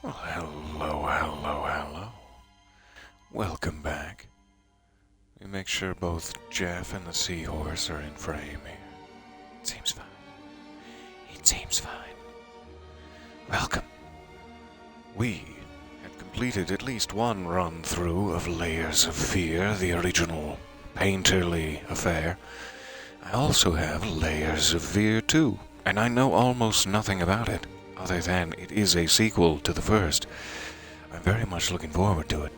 Well, hello. Welcome back. We make sure both Jeff and the seahorse are in frame here. It seems fine. Welcome. We had completed at least one run-through of Layers of Fear, the original painterly affair. I also have Layers of Fear 2, and I know almost nothing about it, other than it is a sequel to the first. I'm very much looking forward to it.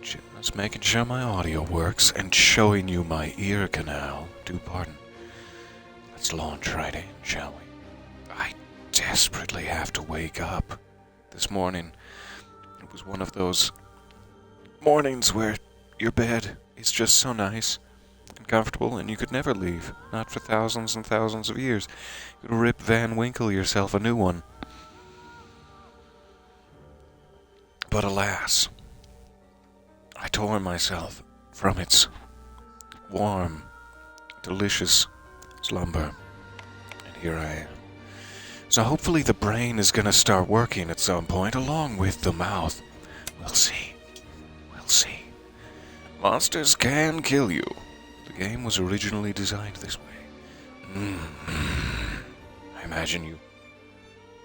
Just making sure my audio works and showing you my ear canal. Do pardon. Let's launch right in, shall we? I desperately have to wake up. This morning, it was one of those mornings where your bed is just so nice and comfortable and you could never leave. Not for thousands and thousands of years. You could Rip Van Winkle yourself a new one. But alas, I tore myself from its warm, delicious slumber. And here I am. So hopefully the brain is going to start working at some point, along with the mouth. We'll see. Monsters can kill you. The game was originally designed this way. I imagine you.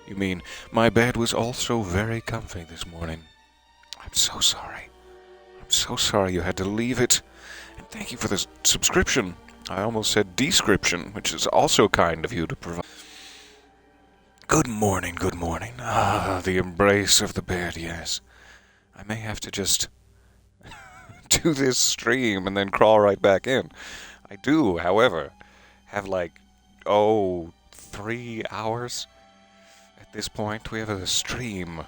You mean my bed was also very comfy this morning. I'm so sorry you had to leave it. And thank you for the subscription. I almost said description, which is also kind of you to provide. Good morning. Ah, the embrace of the bed, yes. I may have to just do this stream and then crawl right back in. I do, however, have 3 hours at this point. We have a stream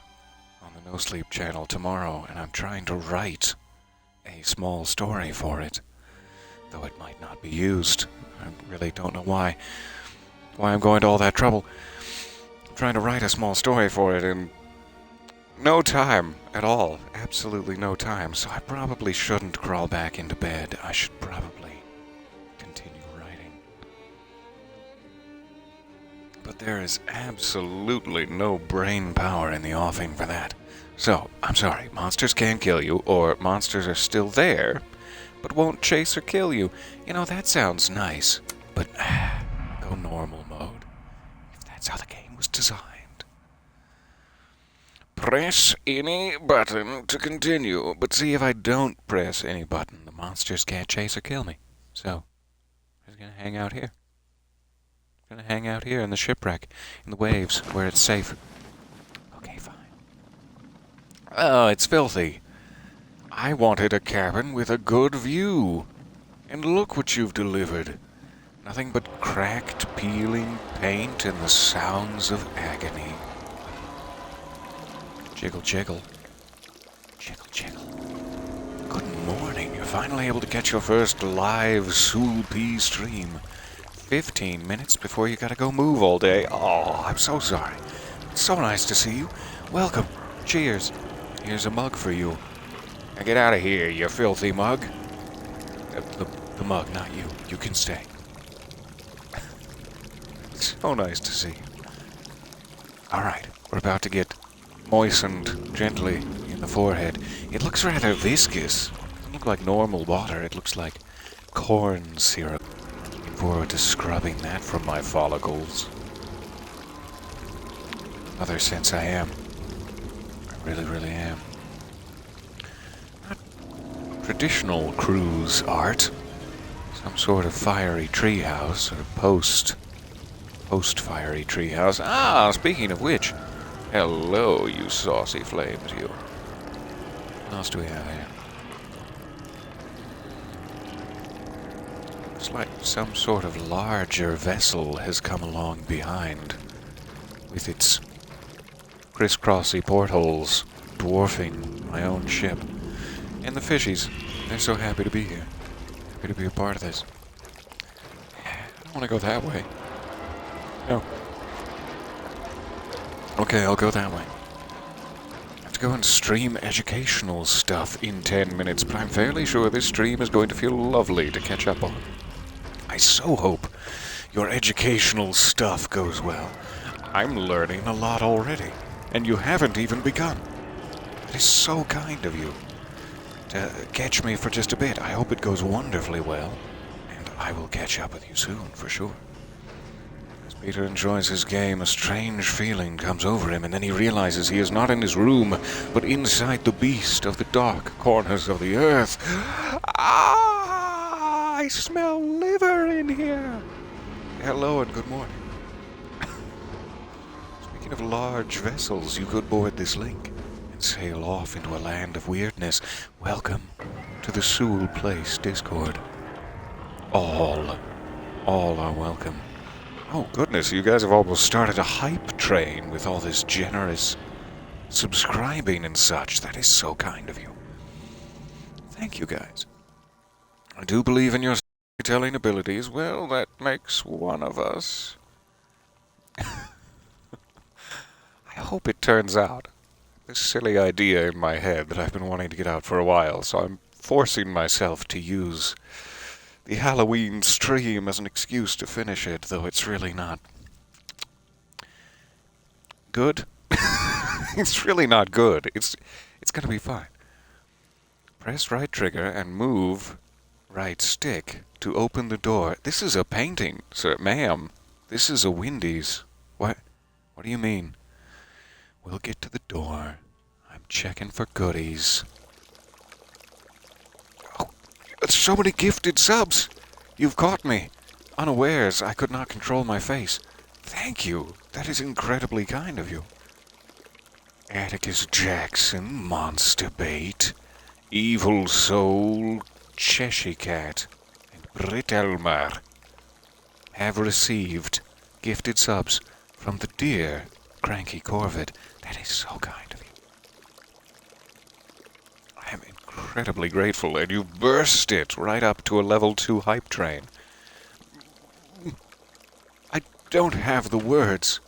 on the No Sleep channel tomorrow, and I'm trying to write a small story for it, though it might not be used. I really don't know why I'm going to all that trouble. I'm trying to write a small story for it in no time at all. Absolutely no time. So I probably shouldn't crawl back into bed. I should probably continue writing. But there is absolutely no brain power in the offing for that. So, I'm sorry, monsters can kill you, or monsters are still there, but won't chase or kill you. You know, that sounds nice, but go normal mode, if that's how the game was designed. Press any button to continue, but see, if I don't press any button, the monsters can't chase or kill me. So, I'm just gonna hang out here. I'm gonna hang out here in the shipwreck, in the waves, where it's safe. Okay, fine. Oh, it's filthy. I wanted a cabin with a good view. And look what you've delivered. Nothing but cracked, peeling paint and the sounds of agony. Jiggle, jiggle. Jiggle, jiggle. Good morning. You're finally able to catch your first live Soul Pea stream. 15 minutes before you gotta go move all day. Oh, I'm so sorry. It's so nice to see you. Welcome. Cheers. Here's a mug for you. Now get out of here, you filthy mug. The mug, not you. You can stay. It's so nice to see you. Alright, we're about to get moistened gently in the forehead. It looks rather viscous. It doesn't look like normal water. It looks like corn syrup. Looking forward to scrubbing that from my follicles. In another sense, I am. I really am. Not traditional cruise art. Some sort of fiery treehouse, or post-fiery treehouse. Ah, speaking of which, hello, you saucy flames, you. What else do we have here? Looks like some sort of larger vessel has come along behind, with its crisscrossy portholes dwarfing my own ship. And the fishies, they're so happy to be here. Happy to be a part of this. I don't want to go that way. No. Okay, I'll go that way. I have to go and stream educational stuff in 10 minutes, but I'm fairly sure this stream is going to feel lovely to catch up on. I so hope your educational stuff goes well. I'm learning a lot already. And you haven't even begun. It is so kind of you to catch me for just a bit. I hope it goes wonderfully well, and I will catch up with you soon, for sure. As Peter enjoys his game, a strange feeling comes over him, and then he realizes he is not in his room, but inside the beast of the dark corners of the earth. Ah! I smell liver in here! Hello and good morning. Speaking of large vessels, you could board this link and sail off into a land of weirdness. Welcome to the Sewell Place Discord. All are welcome. Oh goodness, you guys have almost started a hype train with all this generous subscribing and such. That is so kind of you. Thank you guys. I do believe in your storytelling abilities. Well, that makes one of us. I hope it turns out. This silly idea in my head that I've been wanting to get out for a while, so I'm forcing myself to use the Halloween stream as an excuse to finish it, though it's really not good. It's really not good. It's gonna be fine. Press right trigger and move right stick to open the door. This is a painting, sir, ma'am. This is a Wendy's. What do you mean? We'll get to the door. I'm checking for goodies. Oh, so many gifted subs! You've caught me. Unawares, I could not control my face. Thank you. That is incredibly kind of you. Atticus Jackson, Monster Bait, Evil Soul, Cheshire Cat, and Britt Elmer have received gifted subs from the dear Cranky Corvid. That is so kind of you. I am incredibly grateful, and you burst it right up to a level 2 hype train. I don't have the words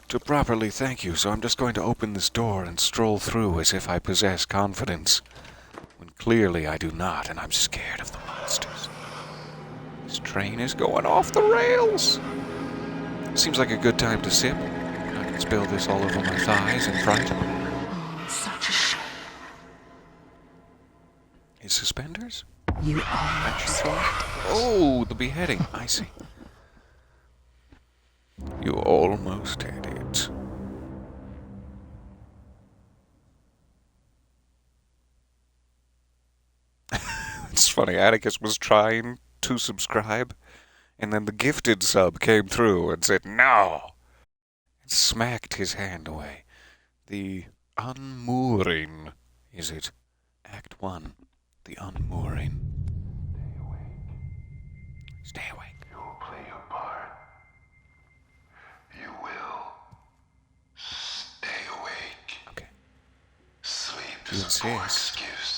to properly thank you, so I'm just going to open this door and stroll through as if I possess confidence, when clearly I do not, and I'm scared of the monsters. This train is going off the rails. Seems like a good time to sip. I can spill this all over my thighs in fright. Such a shame. His suspenders? You almost had it. Oh, the beheading. I see. You almost had it. It's funny, Atticus was trying to subscribe, and then the gifted sub came through and said, no! And smacked his hand away. The Unmooring, is it? Act 1. The Unmooring. Stay awake. Stay awake. You will play your part. You will stay awake. Okay. Sleep You is a poor insist. excuse.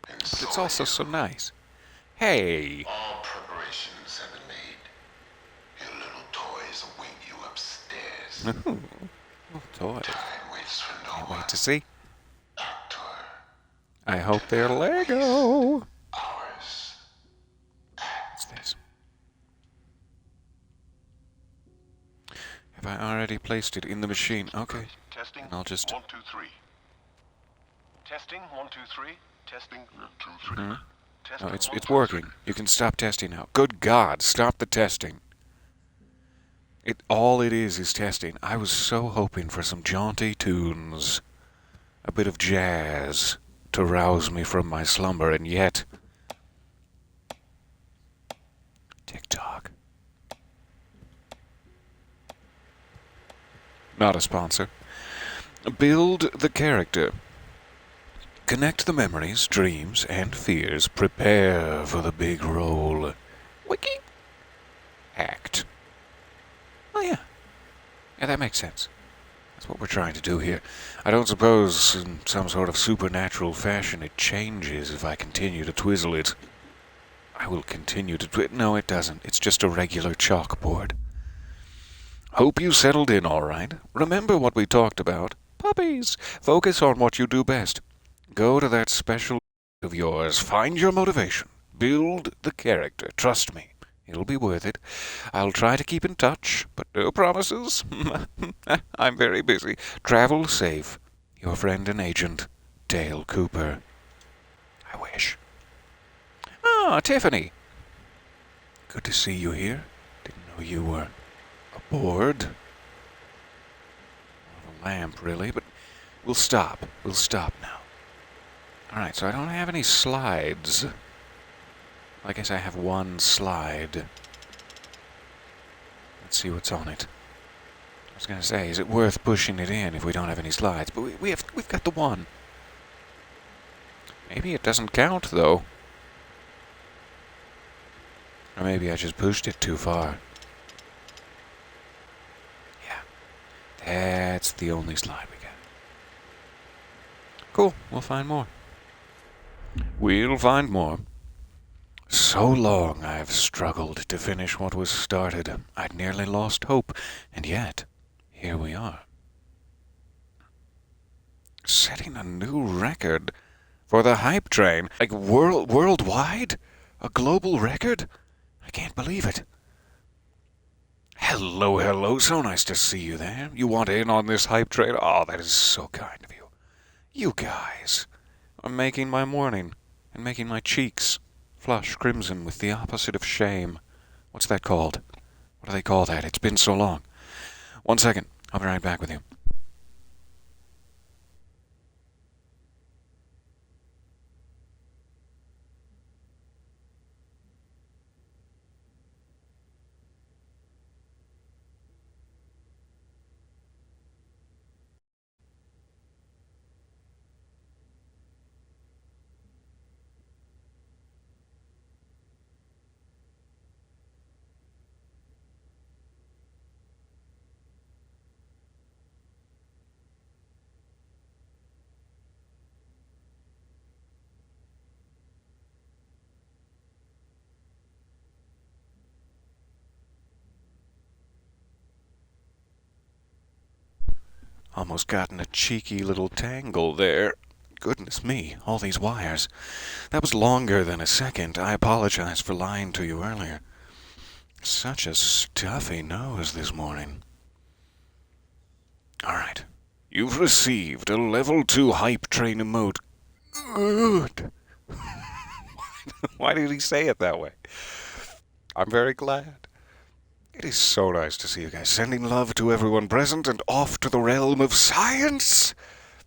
And But so it's also so nice. Hey! all preparations have been made. Your little toys await you upstairs. Oh, toys. Time waits for no Can't one. wait to see. Actor. I hope they're Lego. Hours. What's this? Have I already placed it in the machine? Okay. Testing. And I'll just... 1, 2, 3. Testing. 1, 2, 3. Testing. 2, 3. Hmm? Testing. No, it's 1, 2, 3. working. You can stop testing now. Good God, stop the testing. All it is testing. I was so hoping for some jaunty tunes, a bit of jazz to rouse me from my slumber, and yet... TikTok. Not a sponsor. Build the character. Connect the memories, dreams, and fears. Prepare for the big role. Wiki. Act. Oh, yeah. Yeah, that makes sense. That's what we're trying to do here. I don't suppose, in some sort of supernatural fashion, it changes if I continue to twizzle it. I will continue to No, it doesn't. It's just a regular chalkboard. Hope you settled in all right. Remember what we talked about. Puppies! Focus on what you do best. Go to that special of yours. Find your motivation. Build the character. Trust me. It'll be worth it. I'll try to keep in touch, but no promises. I'm very busy. Travel safe. Your friend and agent, Dale Cooper. I wish. Ah, Tiffany. Good to see you here. Didn't know you were aboard. A lamp, really, but we'll stop. We'll stop now. Alright, so I don't have any slides. I guess I have one slide. Let's see what's on it. I was gonna say, is it worth pushing it in if we don't have any slides? But we've got the one. Maybe it doesn't count, though. Or maybe I just pushed it too far. Yeah. That's the only slide we got. Cool, we'll find more. We'll find more. So long I've struggled to finish what was started. I'd nearly lost hope, and yet, here we are. Setting a new record for the hype train. Like, worldwide? A global record? I can't believe it. Hello, hello. So nice to see you there. You want in on this hype train? Oh, that is so kind of you. You guys are making my morning and making my cheeks flush crimson with the opposite of shame. What's that called? What do they call that? It's been so long. 1 second. I'll be right back with you. Almost got in a cheeky little tangle there. Goodness me, all these wires. That was longer than a second. I apologize for lying to you earlier. Such a stuffy nose this morning. Alright. You've received a level 2 hype train emote. Good. Why did he say it that way? I'm very glad. It is so nice to see you guys. Sending love to everyone present and off to the realm of science.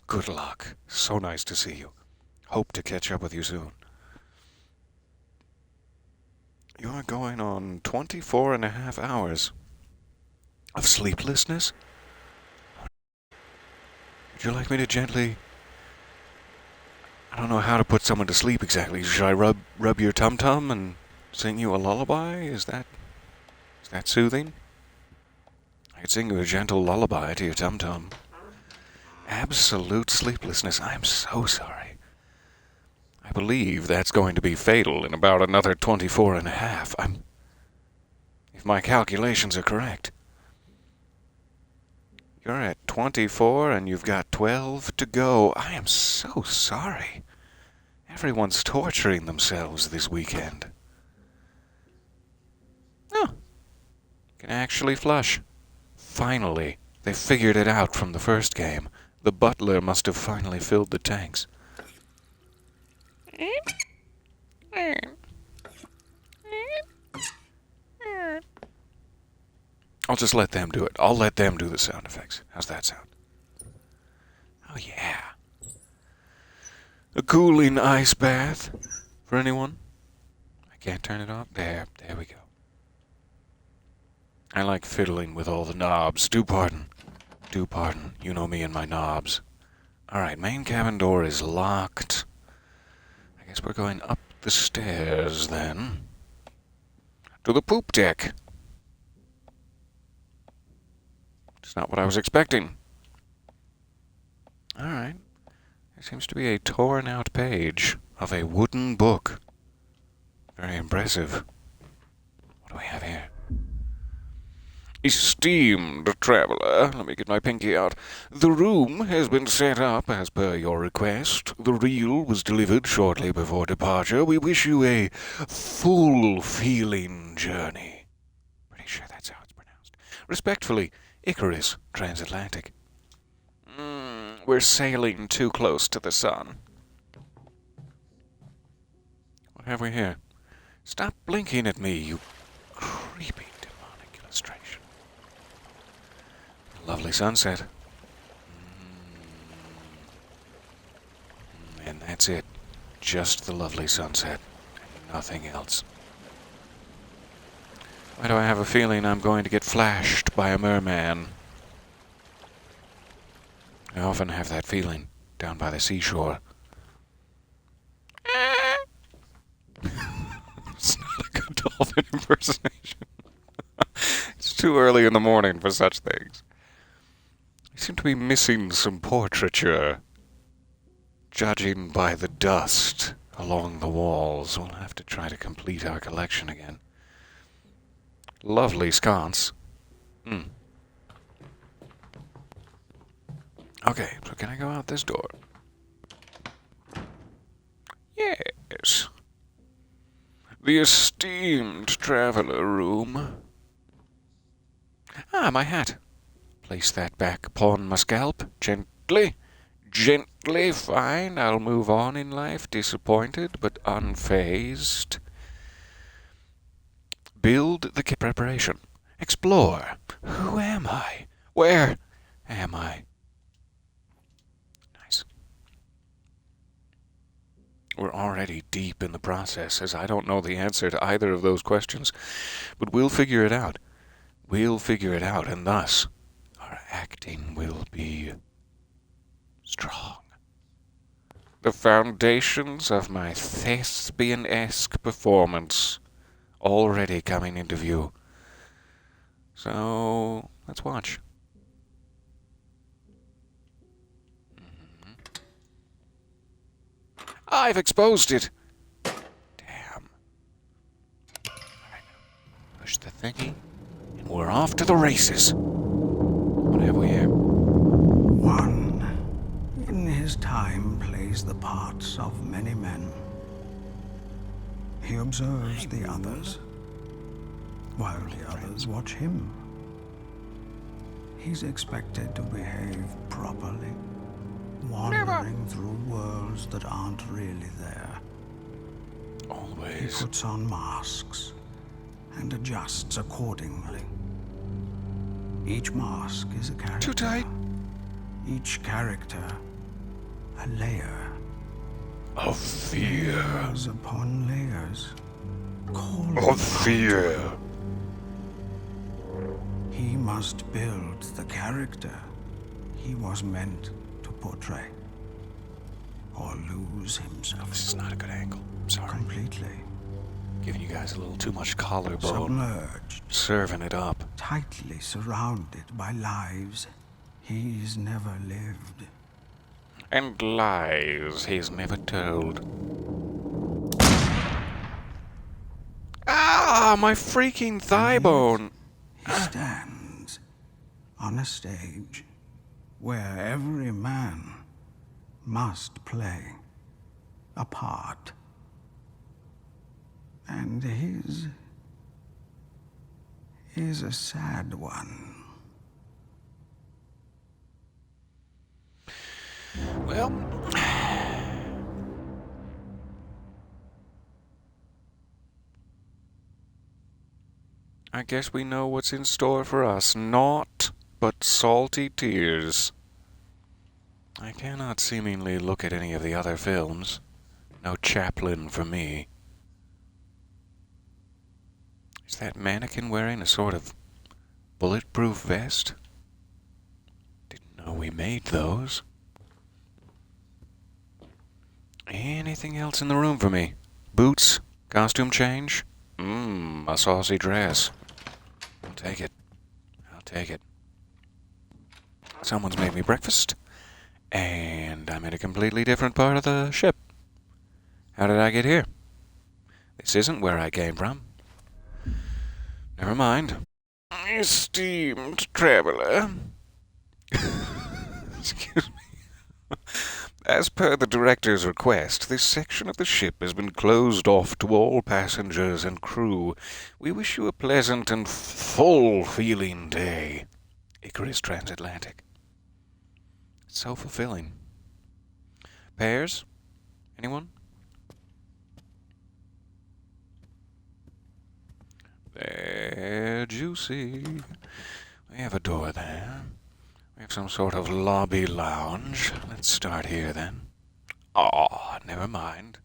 Good luck. So nice to see you. Hope to catch up with you soon. You are going on 24 and a half hours of sleeplessness? Would you like me to gently... I don't know how to put someone to sleep exactly. Should I rub your tum-tum and sing you a lullaby? Is that soothing? I could sing you a gentle lullaby to your tum-tum. Absolute sleeplessness. I'm so sorry. I believe that's going to be fatal in about another 24 and a half. If my calculations are correct. You're at 24 and you've got 12 to go. I am so sorry. Everyone's torturing themselves this weekend. Oh. Can actually flush. Finally. They figured it out from the first game. The butler must have finally filled the tanks. I'll just let them do it. I'll let them do the sound effects. How's that sound? Oh, yeah. A cooling ice bath for anyone? I can't turn it off. There we go. I like fiddling with all the knobs. Do pardon. Do pardon. You know me and my knobs. Alright, main cabin door is locked. I guess we're going up the stairs, then. To the poop deck. It's not what I was expecting. Alright. There seems to be a torn-out page of a wooden book. Very impressive. What do we have here? Esteemed traveler, let me get my pinky out. The room has been set up as per your request. The reel was delivered shortly before departure. We wish you a full-feeling journey. Pretty sure that's how it's pronounced. Respectfully, Icarus Transatlantic. We're sailing too close to the sun. What have we here? Stop blinking at me, you creepy demonic illustration. Lovely sunset. And that's it. Just the lovely sunset. And nothing else. Why do I have a feeling I'm going to get flashed by a merman? I often have that feeling down by the seashore. It's not a good dolphin impersonation. It's too early in the morning for such things. I seem to be missing some portraiture. Judging by the dust along the walls, we'll have to try to complete our collection again. Lovely sconce. Okay, so can I go out this door? Yes. The esteemed traveler room. Ah, my hat. Place that back upon my scalp, gently. Gently, fine. I'll move on in life, disappointed but unfazed. Build the preparation. Explore. Who am I? Where am I? Nice. We're already deep in the process, as I don't know the answer to either of those questions, but we'll figure it out. We'll figure it out, and thus our acting will be strong. The foundations of my thespian-esque performance already coming into view. So, let's watch. I've exposed it! Damn. Alright, push the thingy, and we're off to the races. What have we here? One, in his time, plays the parts of many men. He observes the others, while the others watch him. He's expected to behave properly, wandering through worlds that aren't really there. He Always. puts on masks and adjusts accordingly. Each mask is a character. Too tight. Each character, a layer. Of fear. Layers upon layers. Calling Of fear. He must build the character he was meant to portray, or lose himself This is not a good angle. I'm sorry. completely, Giving you guys a little too much collarbone. submerged, Serving it up. tightly surrounded by lives he's never lived. And lies he's never told. Ah, my freaking thigh bone. He stands on a stage where every man must play a part. And his is a sad one. Well, I guess we know what's in store for us. Naught but salty tears. I cannot seemingly look at any of the other films. No Chaplin for me. Is that mannequin wearing a sort of bulletproof vest? Didn't know we made those. Anything else in the room for me? Boots? Costume change? A saucy dress. I'll take it. I'll take it. Someone's made me breakfast, and I'm in a completely different part of the ship. How did I get here? This isn't where I came from. Never mind. Esteemed traveler. Excuse me. As per the director's request, this section of the ship has been closed off to all passengers and crew. We wish you a pleasant and full-feeling day. Icarus Transatlantic. It's so fulfilling. Pears? Anyone? They're juicy. We have a door there. We have some sort of lobby lounge. Let's start here then. Aw, never mind.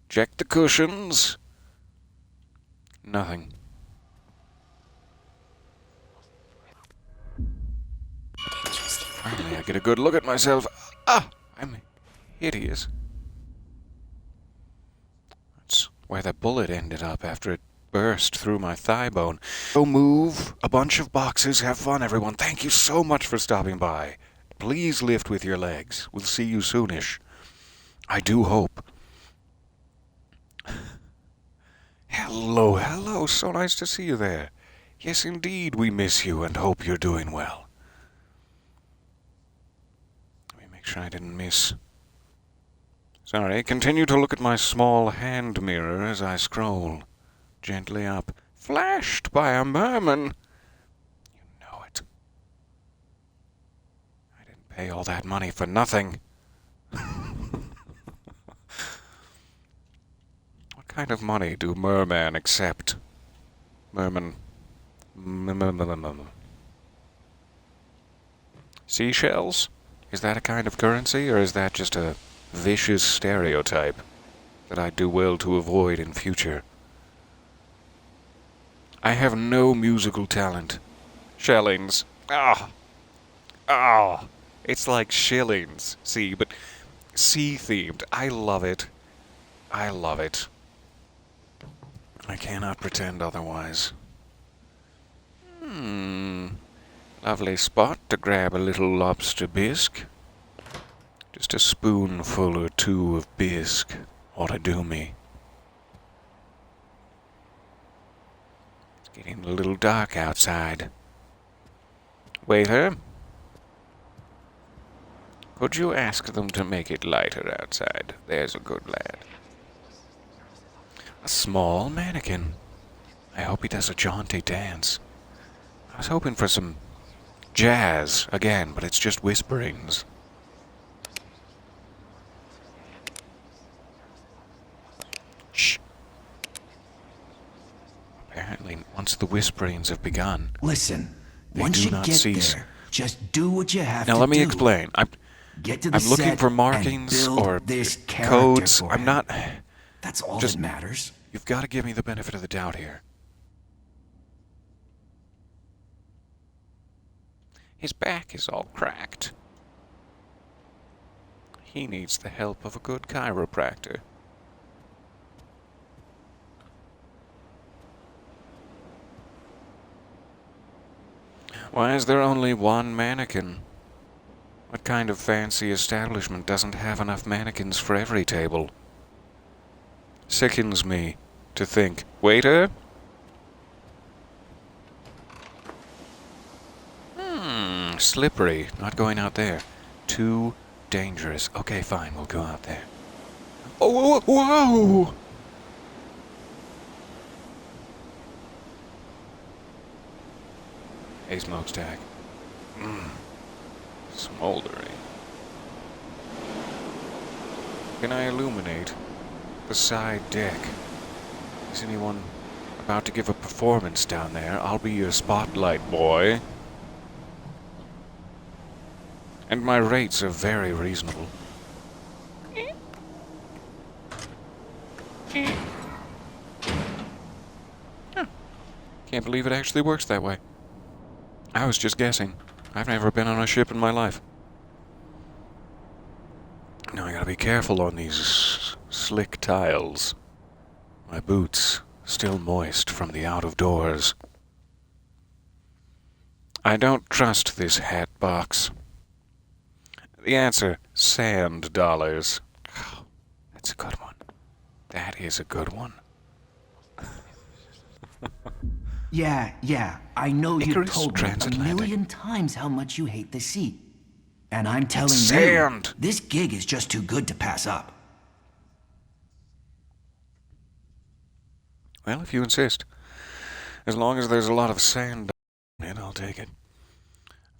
Check the cushions. Nothing. Finally, I get a good look at myself. Ah, I'm hideous. That's where the bullet ended up after it burst through my thigh bone. So move a bunch of boxes. Have fun, everyone. Thank you so much for stopping by. Please lift with your legs. We'll see you soonish. I do hope. Hello, hello. So nice to see you there. Yes, indeed, we miss you and hope you're doing well. Let me make sure I didn't miss. Sorry, continue to look at my small hand mirror as I scroll gently up. Flashed by a merman. You know it. I didn't pay all that money for nothing. What kind of money do merman accept? Merman. Seashells? Is that a kind of currency, or is that just a vicious stereotype that I do well to avoid in future? I have no musical talent. Shillings. Ah. Ah. It's like shillings. See, but sea-themed. I love it. I love it. I cannot pretend otherwise. Lovely spot to grab a little lobster bisque. Just a spoonful or two of bisque ought to do me. It's getting a little dark outside. Waiter, could you ask them to make it lighter outside? There's a good lad. A small mannequin. I hope he does a jaunty dance. I was hoping for some jazz again, but it's just whisperings. Shh. Apparently, once the whisperings have begun, Listen, they once do you not get cease. there, just do what you have to do. Now let me explain. Get to the I'm looking set for and markings build or this character codes. for I'm him. not. That's all just- that matters. You've got to give me the benefit of the doubt here. His back is all cracked. He needs the help of a good chiropractor. Why is there only one mannequin? What kind of fancy establishment doesn't have enough mannequins for every table? Sickens me to think. Waiter? Slippery. Not going out there. Too dangerous. Okay, fine. We'll go out there. Oh, whoa! Hey, smokestack. Smoldering. Can I illuminate the side deck? Is anyone about to give a performance down there? I'll be your spotlight boy. And my rates are very reasonable. Can't believe it actually works that way. I was just guessing. I've never been on a ship in my life. Now I gotta be careful on these slick tiles. My boots still moist from the out of doors. I don't trust this hat box. The answer, sand dollars. Oh, that's a good one. That is a good one. Yeah. I know you've Icarus told me a Transatlantic. million times how much you hate the sea. And I'm telling you, Sand! this gig is just too good to pass up. Well, if you insist. As long as there's a lot of sand in it, I'll take it.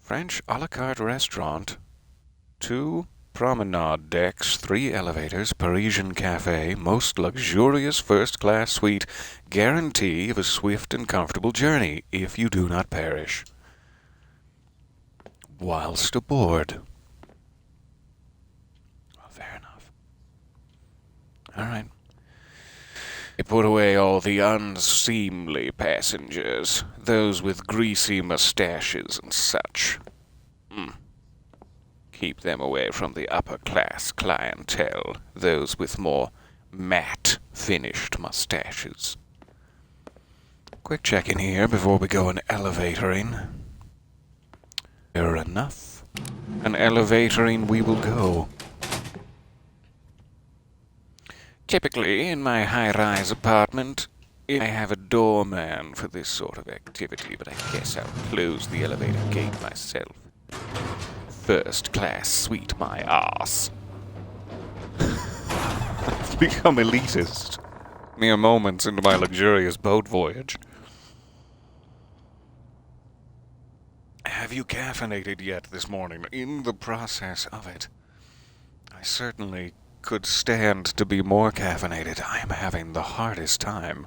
French a la carte restaurant. 2 promenade decks, 3 elevators, Parisian cafe, most luxurious first-class suite, guarantee of a swift and comfortable journey, if you do not perish. Whilst aboard. Well, fair enough. All right. They put away all the unseemly passengers, those with greasy mustaches and such. Keep them away from the upper-class clientele, those with more matte, finished mustaches. Quick check-in here before we go an elevatoring. Fair enough. An elevatoring we will go. Typically, in my high-rise apartment, I have a doorman for this sort of activity, but I guess I'll close the elevator gate myself. First-class suite, my ass. I've become elitist. Mere moments into my luxurious boat voyage. Have you caffeinated yet this morning? In the process of it. I certainly could stand to be more caffeinated. I am having the hardest time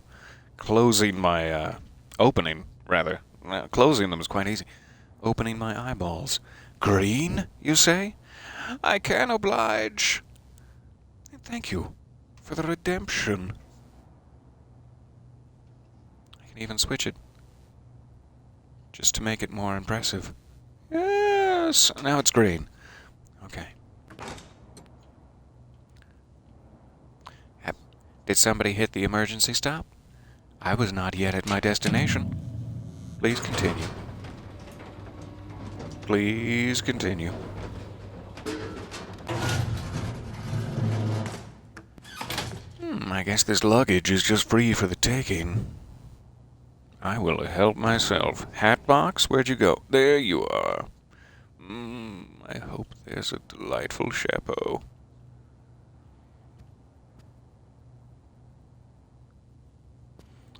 closing my, opening, rather. Closing them is quite easy. Opening my eyeballs. Green, you say? I can oblige. Thank you for the redemption. I can even switch it. Just to make it more impressive. Yes, now it's green. Okay. Did somebody hit the emergency stop? I was not yet at my destination. Please continue. Please continue. I guess this luggage is just free for the taking. I will help myself. Hatbox, where'd you go? There you are. I hope there's a delightful chapeau.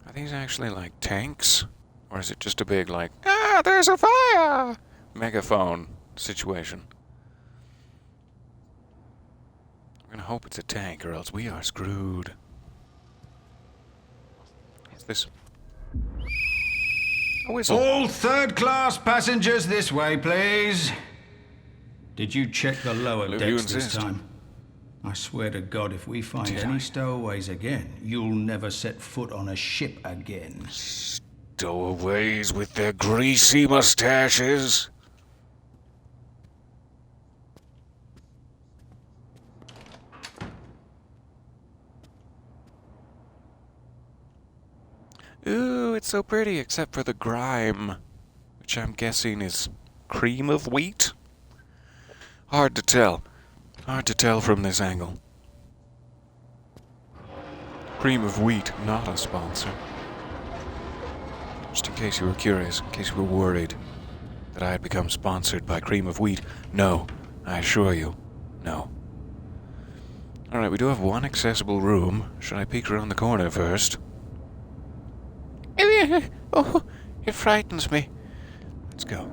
Are these actually like tanks? Or is it just a big like, there's a fire! Megaphone situation? I'm gonna hope it's a tank or else we are screwed. What's this? A whistle. All third-class passengers this way, please. Did you check the lower If you decks this insist. time? I swear to God, if we find Did I? any stowaways again, you'll never set foot on a ship again. Stowaways with their greasy mustaches. Ooh, it's so pretty, except for the grime, which I'm guessing is cream of wheat? Hard to tell. Hard to tell from this angle. Cream of wheat, not a sponsor. Just in case you were curious, in case you were worried that I had become sponsored by Cream of Wheat. No, I assure you, no. Alright, we do have one accessible room. Should I peek around the corner first? Oh, it frightens me. Let's go.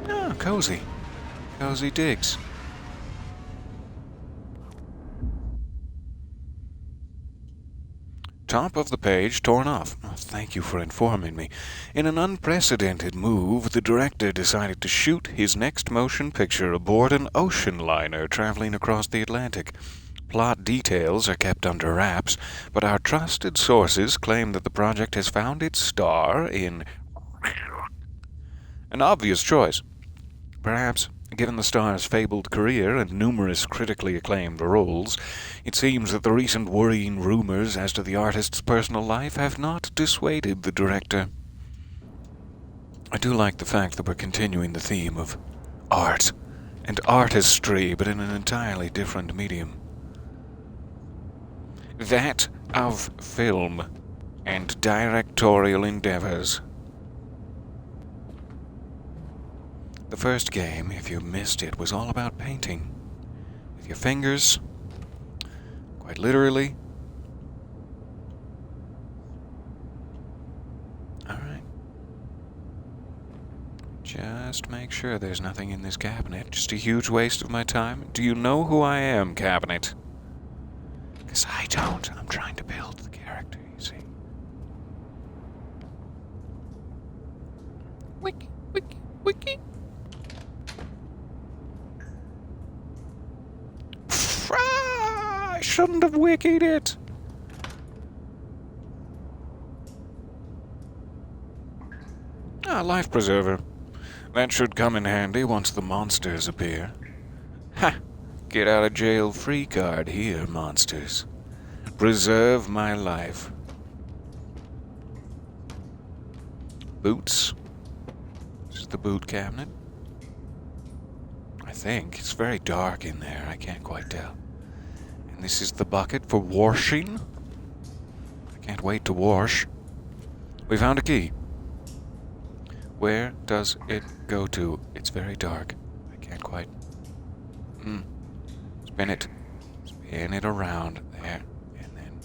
Ah, cozy. Cozy digs. Top of the page torn off. Oh, thank you for informing me. In an unprecedented move, the director decided to shoot his next motion picture aboard an ocean liner traveling across the Atlantic. Plot details are kept under wraps, but our trusted sources claim that the project has found its star in an obvious choice. Perhaps, given the star's fabled career and numerous critically acclaimed roles, it seems that the recent worrying rumors as to the artist's personal life have not dissuaded the director. I do like the fact that we're continuing the theme of art and artistry, but in an entirely different medium. That of film. and directorial endeavors. The first game, if you missed it, was all about painting. With your fingers, quite literally. Alright. Just make sure there's nothing in this cabinet. Just a huge waste of my time. Do you know who I am, cabinet? Because I don't. I'm trying to build the character, you see. Wiki, wiki, wiki. I shouldn't have wikied it. Ah, life preserver. That should come in handy once the monsters appear. Ha! Get out of jail free card here, monsters. Preserve my life. Boots. This is the boot cabinet. I think. It's very dark in there. I can't quite tell. And this is the bucket for washing. I can't wait to wash. We found a key. Where does it go to? It's very dark. I can't quite... Spin it. Spin it around there. And then...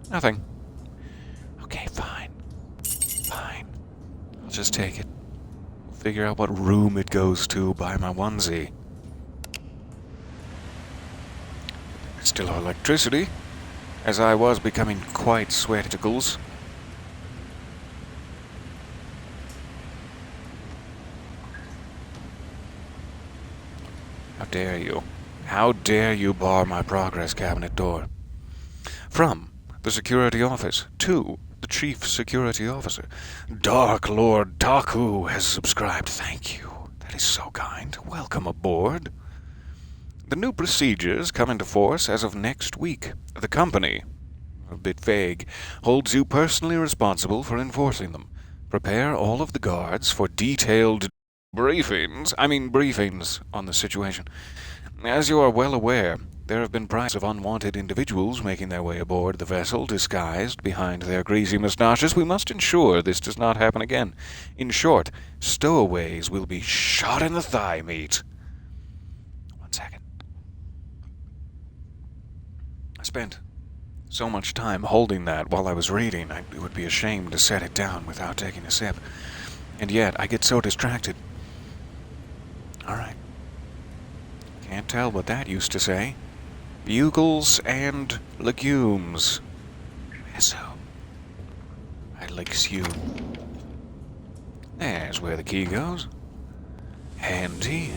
nothing. Okay, fine. Fine. I'll just take it. We'll figure out what room it goes to by my onesie. There's still electricity, as I was becoming quite sweaticles. How dare you? How dare you bar my progress cabinet door? From the security office to the chief security officer. Dark Lord Taku has subscribed. Thank you. That is so kind. Welcome aboard. The new procedures come into force as of next week. The company, a bit vague, holds you personally responsible for enforcing them. Prepare all of the guards for detailed briefings on the situation. As you are well aware, there have been prides of unwanted individuals making their way aboard the vessel disguised behind their greasy mustaches. We must ensure this does not happen again. In short, stowaways will be shot in the thigh meat. 1 second. I spent so much time holding that while I was reading, it would be a shame to set it down without taking a sip. And yet, I get so distracted. Alright. Can't tell what that used to say. Bugles and legumes. So, I licks you. There's where the key goes. Handy.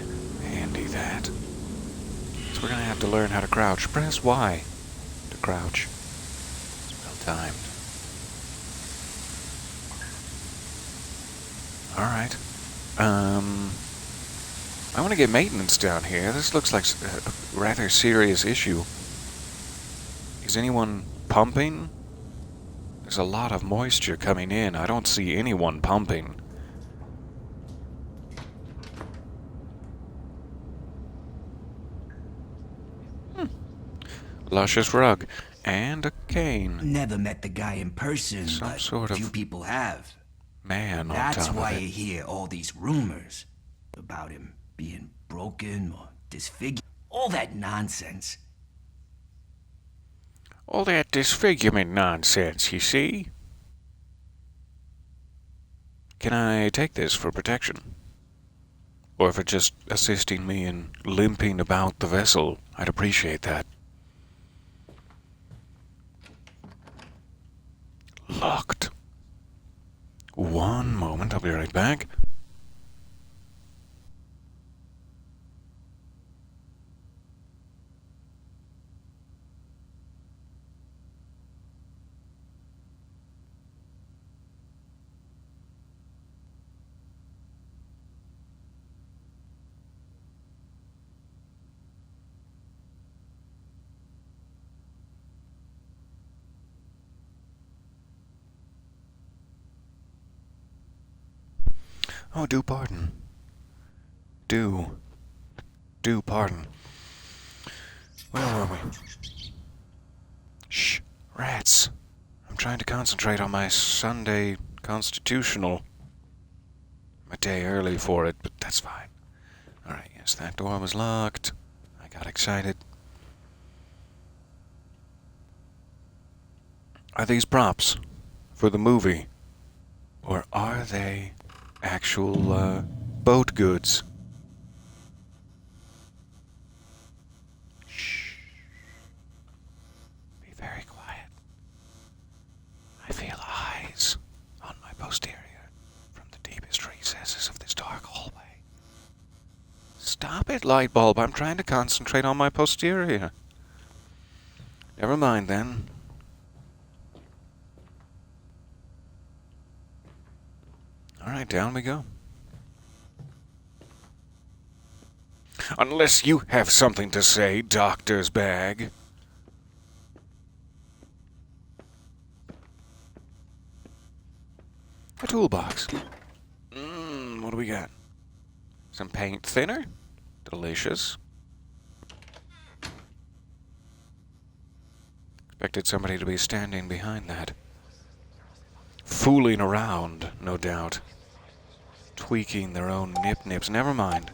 Handy that. So we're gonna have to learn how to crouch. Press Y to crouch. It's well timed. Alright. I want to get maintenance down here. This looks like a rather serious issue. Is anyone pumping? There's a lot of moisture coming in. I don't see anyone pumping. Luscious rug. And a cane. Never met the guy in person, Some but sort of few people have. man on That's top why of you it. hear all these rumors about him being broken or disfigured. All that nonsense. All that disfigurement nonsense, you see? Can I take this for protection? Or for just assisting me in limping about the vessel? I'd appreciate that. Locked. 1 moment, I'll be right back. Oh, do pardon. Do pardon. Where were we? Shh, rats. I'm trying to concentrate on my Sunday constitutional. I'm a day early for it, but that's fine. Alright, yes, that door was locked. I got excited. Are these props for the movie? Or are they actual, boat goods? Shh. Be very quiet. I feel eyes on my posterior from the deepest recesses of this dark hallway. Stop it, light bulb. I'm trying to concentrate on my posterior. Never mind, then. Alright, down we go. Unless you have something to say, doctor's bag. A toolbox. What do we got? Some paint thinner. Delicious. Expected somebody to be standing behind that. Fooling around, no doubt. Tweaking their own nip-nips. Never mind.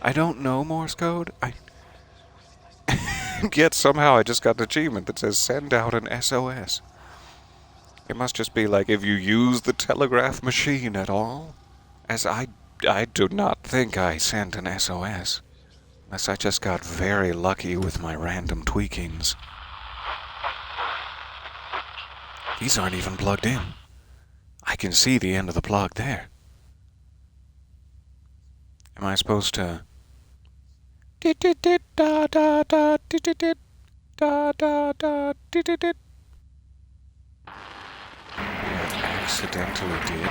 I don't know Morse code. Yet somehow I just got an achievement that says send out an SOS. It must just be like if you use the telegraph machine at all. As I do not think I sent an SOS. Unless I just got very lucky with my random tweakings. These aren't even plugged in. I can see the end of the plug there. Am I supposed to... I accidentally did.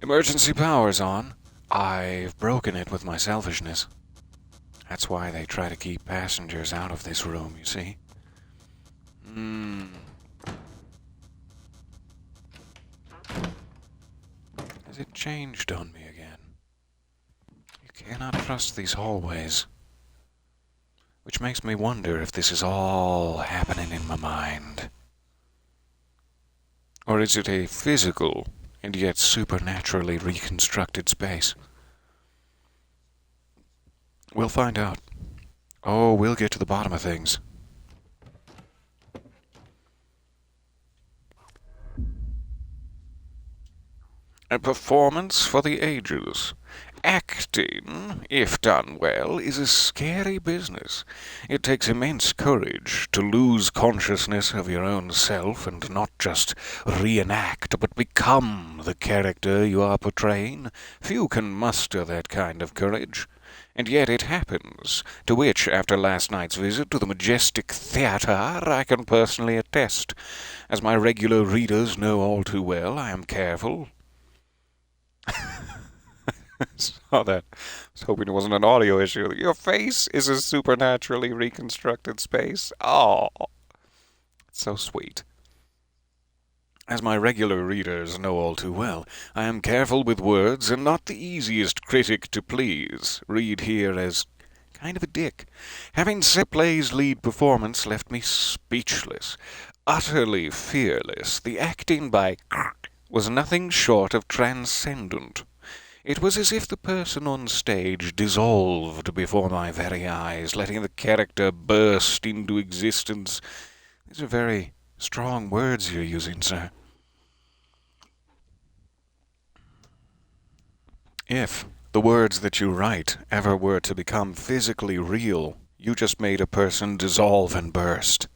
Emergency power's on. I've broken it with my selfishness. That's why they try to keep passengers out of this room, you see. Has it changed on me again? You cannot trust these hallways. Which makes me wonder if this is all happening in my mind. Or is it a physical and yet supernaturally reconstructed space? We'll find out. Oh, we'll get to the bottom of things. A performance for the ages. Acting, if done well, is a scary business. It takes immense courage to lose consciousness of your own self and not just reenact, but become the character you are portraying. Few can muster that kind of courage. And yet it happens, to which, after last night's visit to the majestic theatre, I can personally attest. As my regular readers know all too well, I am careful. Saw that. I was hoping it wasn't an audio issue. Your face is a supernaturally reconstructed space. Oh, it's so sweet. As my regular readers know all too well, I am careful with words and not the easiest critic to please. Read here as kind of a dick. Having set play's lead performance left me speechless, utterly fearless. The acting by was nothing short of transcendent. It was as if the person on stage dissolved before my very eyes, letting the character burst into existence. These are very strong words you're using, sir. If the words that you write ever were to become physically real, you just made a person dissolve and burst.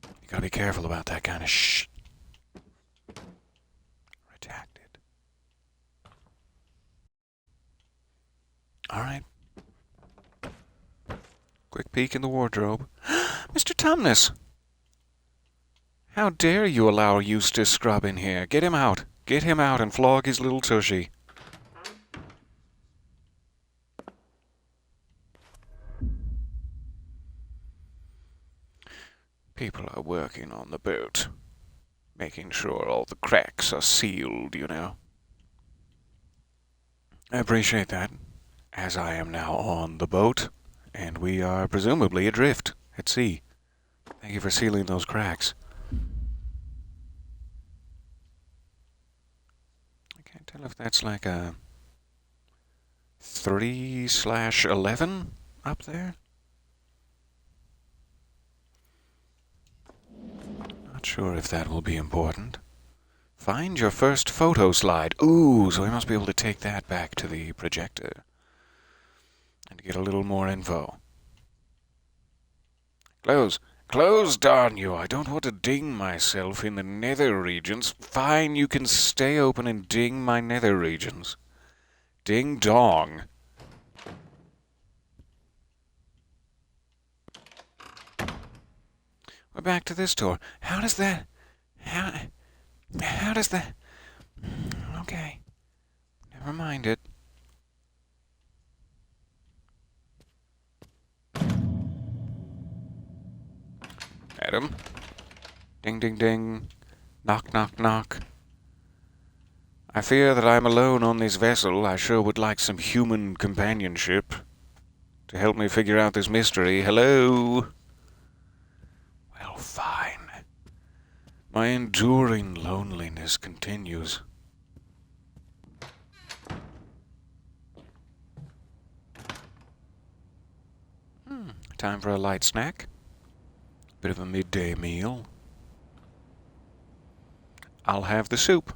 You gotta be careful about that kind of shh. Redacted. Alright. Quick peek in the wardrobe. Mr. Tumnus! How dare you allow Eustace Scrub in here? Get him out. Get him out and flog his little tushy. People are working on the boat. Making sure all the cracks are sealed, you know. I appreciate that, as I am now on the boat, and we are presumably adrift at sea. Thank you for sealing those cracks. I can't tell if that's like a 3/11 up there. Not sure if that will be important. Find your first photo slide. Ooh, so we must be able to take that back to the projector and get a little more info. Close. Close, darn you. I don't want to ding myself in the nether regions. Fine, you can stay open and ding my nether regions. Ding dong. We're back to this door. How does that... How does that... Okay. Never mind it. Madam? Ding, ding, ding. Knock, knock, knock. I fear that I'm alone on this vessel. I sure would like some human companionship to help me figure out this mystery. Hello? Well, fine. My enduring loneliness continues. Time for a light snack. Bit of a midday meal. I'll have the soup.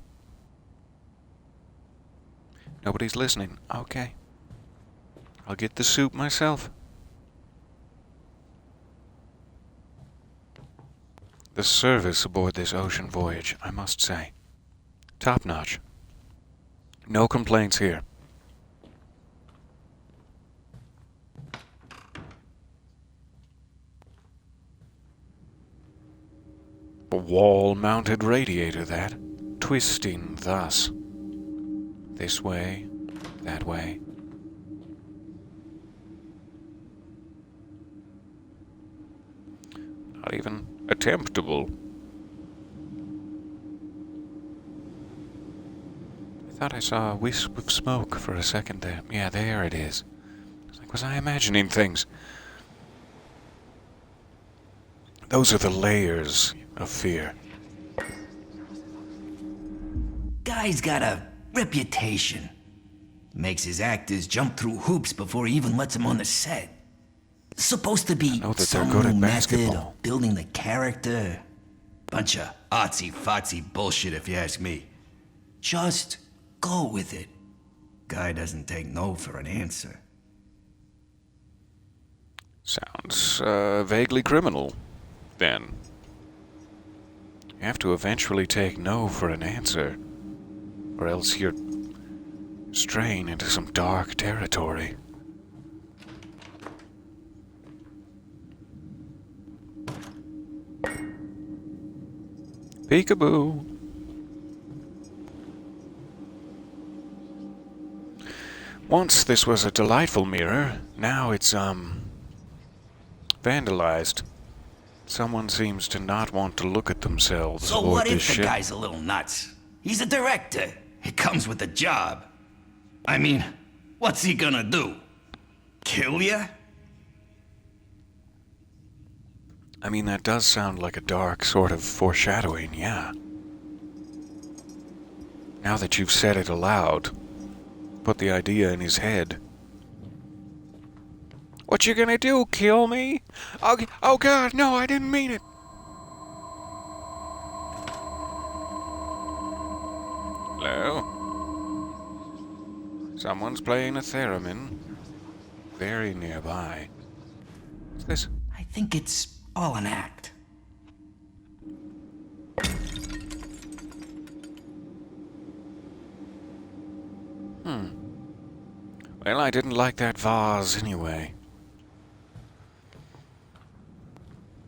Nobody's listening. Okay. I'll get the soup myself. The service aboard this ocean voyage, I must say, top notch. No complaints here. A wall-mounted radiator, that, twisting thus. This way, that way. Not even attemptable. I thought I saw a wisp of smoke for a second there. Yeah, there it is. It's like, was I imagining things? Those are the layers of fear. Guy's got a reputation. Makes his actors jump through hoops before he even lets them on the set. Supposed to be know that they're some good at new method basketball. of building the character. Bunch of artsy-fartsy bullshit if you ask me. Just go with it. Guy doesn't take no for an answer. Sounds vaguely criminal, then. You have to eventually take no for an answer, or else you're straying into some dark territory. Peekaboo. Once this was a delightful mirror, now it's, vandalized. Someone seems to not want to look at themselves So aboard what this if the ship. guy's a little nuts? He's a director. It comes with the job. I mean, what's he gonna do? Kill ya? I mean, that does sound like a dark sort of foreshadowing, yeah. Now that you've said it aloud, put the idea in his head. What you gonna do, kill me? Oh God, no, I didn't mean it. Hello? Someone's playing a theremin very nearby. What's this? I think it's all an act. Well, I didn't like that vase anyway.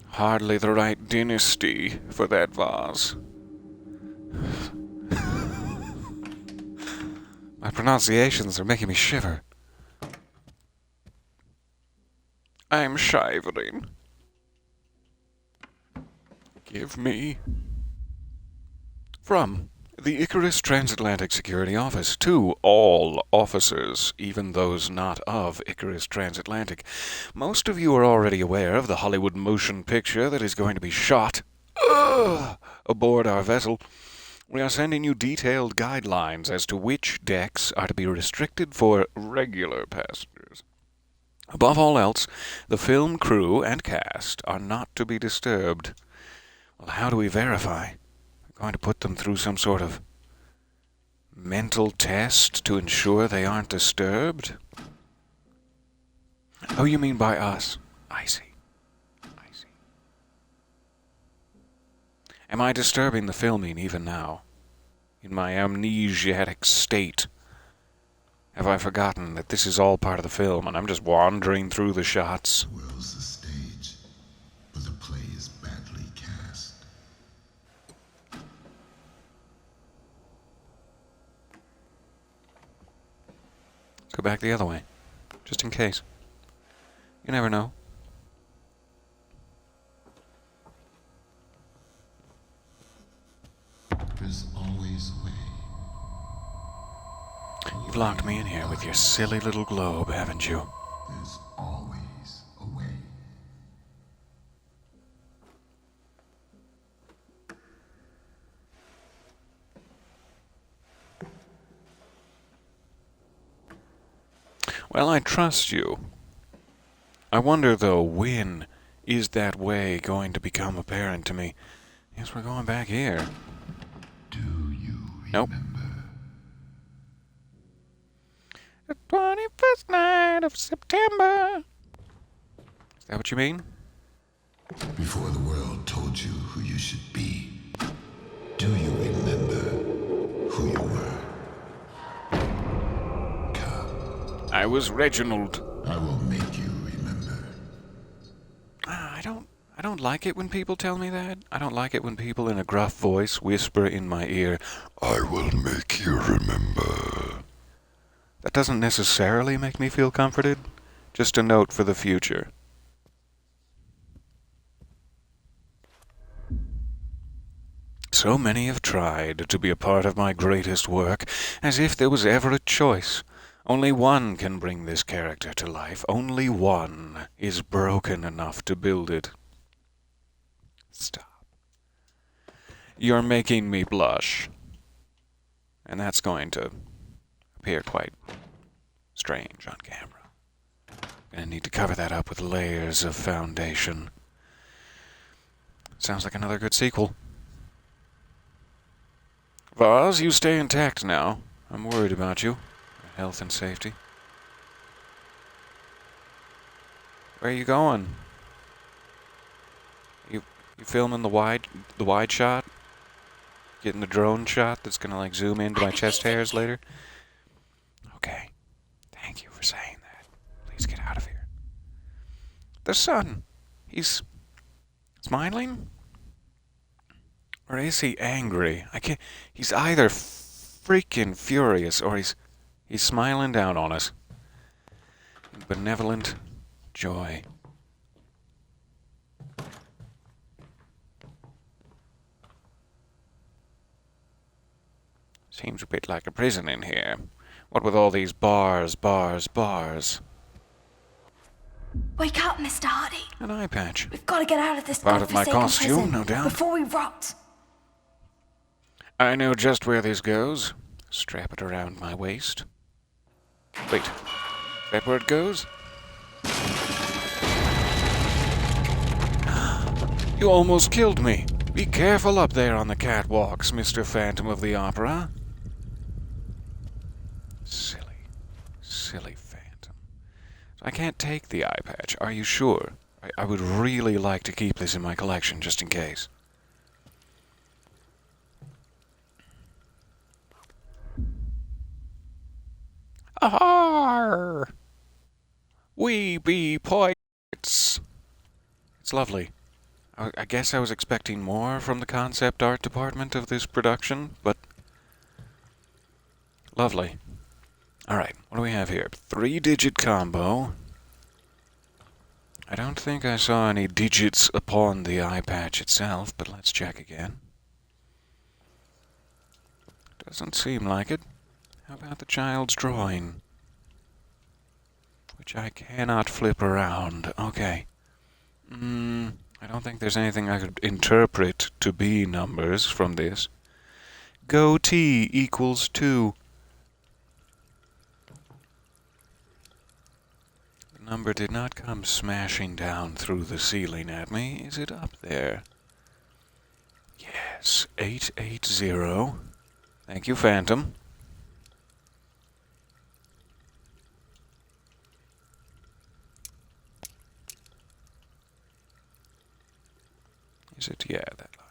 Hardly the right dynasty for that vase. My pronunciations are making me shiver. I'm shivering. Give me From the Icarus Transatlantic Security Office to all officers, even those not of Icarus Transatlantic. Most of you are already aware of the Hollywood motion picture that is going to be shot aboard our vessel. We are sending you detailed guidelines as to which decks are to be restricted for regular passengers. Above all else, the film crew and cast are not to be disturbed. Well, how do we verify? We're going to put them through some sort of mental test to ensure they aren't disturbed? Oh, you mean by us? I see. Am I disturbing the filming even now? In my amnesiac state? Have I forgotten that this is all part of the film and I'm just wandering through the shots? The world's the stage, but the play is badly cast. Let's go back the other way, just in case. You never know. There's always a way. You've locked me in here with your silly little globe, haven't you? There's always a way. Well, I trust you. I wonder, though, when is that way going to become apparent to me? Yes, we're going back here. Do you Nope. remember? The 21st night of September. Is that what you mean? Before the world told you who you should be, do you remember who you were? Come, I was Reginald. I will make you remember. I don't like it when people tell me that. I don't like it when people in a gruff voice whisper in my ear, I will make you remember. that doesn't necessarily make me feel comforted. Just a note for the future. So many have tried to be a part of my greatest work, as if there was ever a choice. Only one can bring this character to life. Only one is broken enough to build it. Stop. You're making me blush. And that's going to appear quite strange on camera. Gonna need to cover that up with layers of foundation. Sounds like another good sequel. Vaz, you stay intact now. I'm worried about you. Your health and safety. Where are you going? You filming the wide shot? Getting the drone shot that's gonna like zoom into my chest hairs later? Okay. Thank you for saying that. Please get out of here. The sun. He's smiling? Or is he angry? I can't. He's either freaking furious or he's smiling down on us. Benevolent joy. Seems a bit like a prison in here. What with all these bars. Wake up, Mr. Hardy. An eye patch. We've got to get out of this Part of my godforsaken costume, prison no doubt. before we rot. I know just where this goes. Strap it around my waist. Wait, is that where it goes? You almost killed me. Be careful up there on the catwalks, Mr. Phantom of the Opera. Silly Phantom. I can't take the eye patch. Are you sure? I would really like to keep this in my collection, just in case. Arr! We be poets. It's lovely. I guess I was expecting more from the concept art department of this production, but lovely. Alright, what do we have here? 3-digit combo. I don't think I saw any digits upon the eye patch itself, but let's check again. Doesn't seem like it. How about the child's drawing? Which I cannot flip around. Okay. I don't think there's anything I could interpret to be numbers from this. Goatee equals 2. The number did not come smashing down through the ceiling at me. Is it up there? Yes, 880. Thank you, Phantom. Is it? Yeah, that line.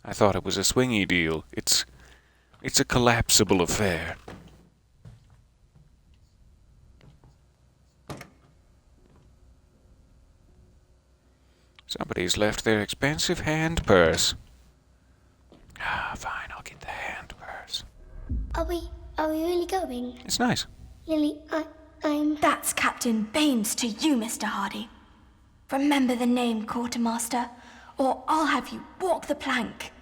I thought it was a swingy deal. It's a collapsible affair. Somebody's left their expensive hand purse. Fine, I'll get the hand purse. Are we really going? It's nice. Lily, I'm... That's Captain Baines to you, Mr. Hardy. Remember the name, Quartermaster, or I'll have you walk the plank.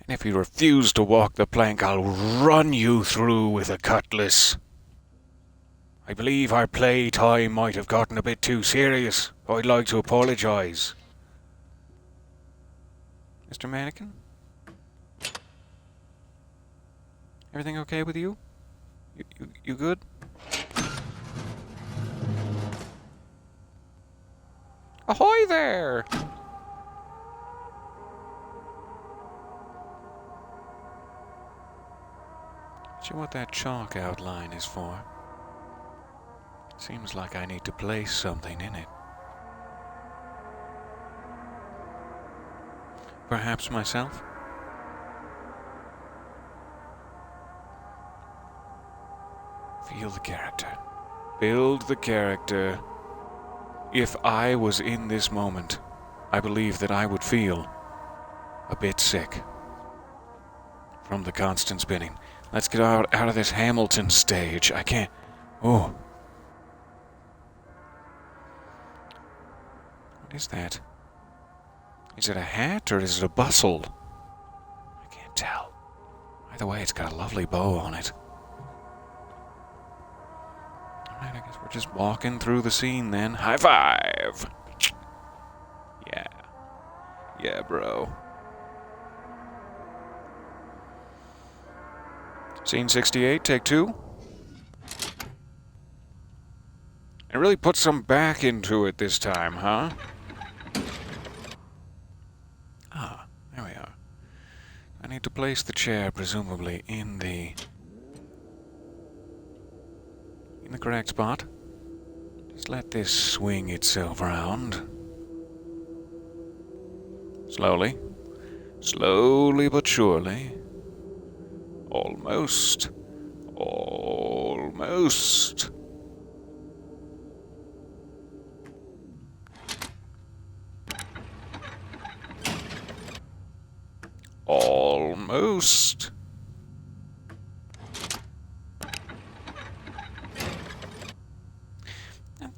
And if you refuse to walk the plank, I'll run you through with a cutlass. I believe our playtime might have gotten a bit too serious. I'd like to apologize. Mr. Mannequin? Everything okay with you? You good? Ahoy there! See what that chalk outline is for? Seems like I need to place something in it. Perhaps myself? Feel the character. Build the character. If I was in this moment, I believe that I would feel a bit sick from the constant spinning. Let's get out of this Hamilton stage. I can't... Oh. What is that? Is it a hat or is it a bustle? I can't tell. Either way, it's got a lovely bow on it. Alright, I guess we're just walking through the scene then. High five! Yeah. Yeah, bro. Scene 68, take 2. And really put some back into it this time, huh? Ah, there we are. I need to place the chair, presumably, in the correct spot. Just let this swing itself around. Slowly. Slowly but surely. Almost. Almost. Almost.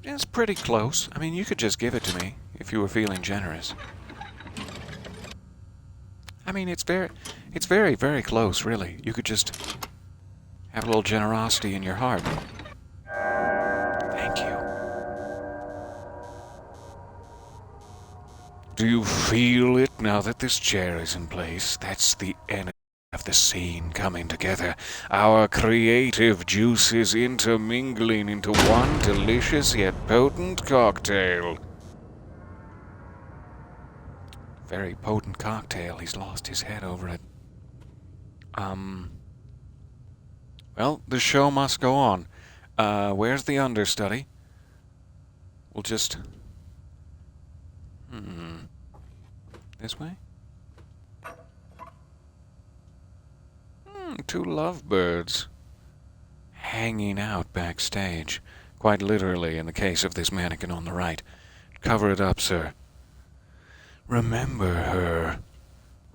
It's pretty close. I mean, you could just give it to me if you were feeling generous. I mean, it's very, very close, really. You could just have a little generosity in your heart. Thank you. Do you feel it now that this chair is in place? That's the end of the scene coming together. Our creative juices intermingling into one delicious yet potent cocktail. Very potent cocktail. He's lost his head over it. Well, the show must go on. Where's the understudy? We'll just... This way? 2 lovebirds. Hanging out backstage. Quite literally in the case of this mannequin on the right. Cover it up, sir. Remember her.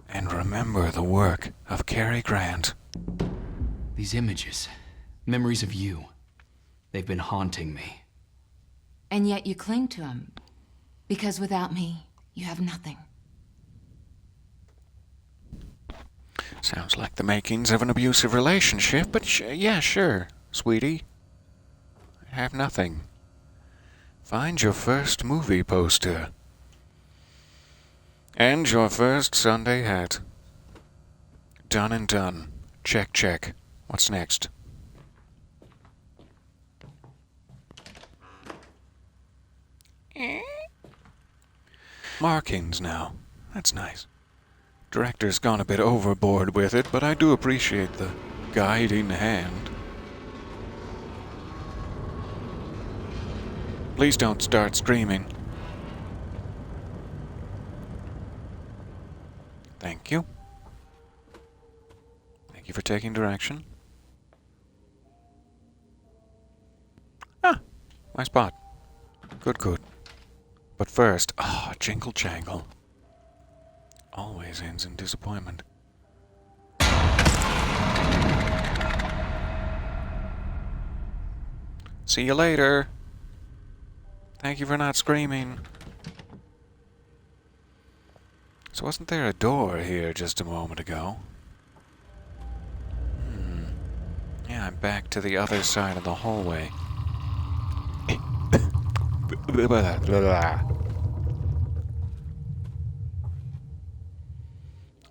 And remember the work of Cary Grant. These images, memories of you, They've been haunting me. And yet you cling to him. Because without me, you have nothing. Sounds like the makings of an abusive relationship, but yeah, sure, sweetie. I have nothing. Find your first movie poster. And your first Sunday hat. Done and done. Check, check. What's next? Markings now. That's nice. Director's gone a bit overboard with it, but I do appreciate the guiding hand. Please don't start screaming. Thank you. Thank you for taking direction. Ah, my spot. Good, good. But first, jingle jangle. Always ends in disappointment. See you later. Thank you for not screaming. So wasn't there a door here just a moment ago? Yeah, I'm back to the other side of the hallway.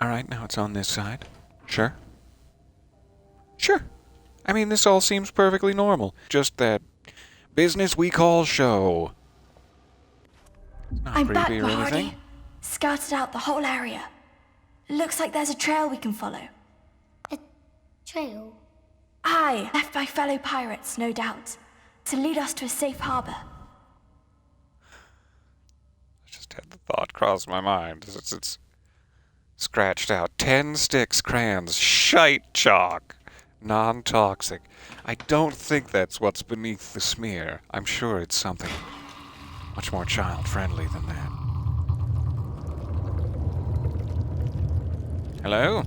Alright, now it's on this side. Sure. Sure. I mean, this all seems perfectly normal. Just that business we call show. It's not I'm back, creepy or anything. Hardy. Scouted out the whole area. Looks like there's a trail we can follow. A trail? Aye, left by fellow pirates, no doubt, to lead us to a safe harbor. I just had the thought cross my mind. It's scratched out 10 sticks, crayons, shite chalk, non-toxic. I don't think that's what's beneath the smear. I'm sure it's something much more child-friendly than that. Hello?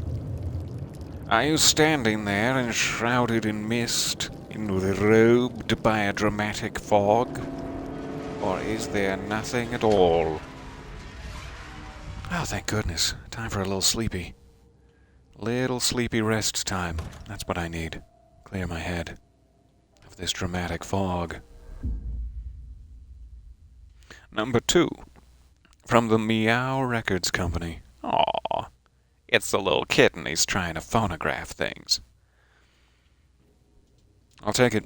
Are you standing there enshrouded in mist, enrobed by a dramatic fog? Or is there nothing at all? Oh, thank goodness. Time for a little sleepy. Little sleepy rest time. That's what I need. Clear my head of this dramatic fog. Number 2. From the Meow Records Company. Aw, it's the little kitten. He's trying to phonograph things. I'll take it.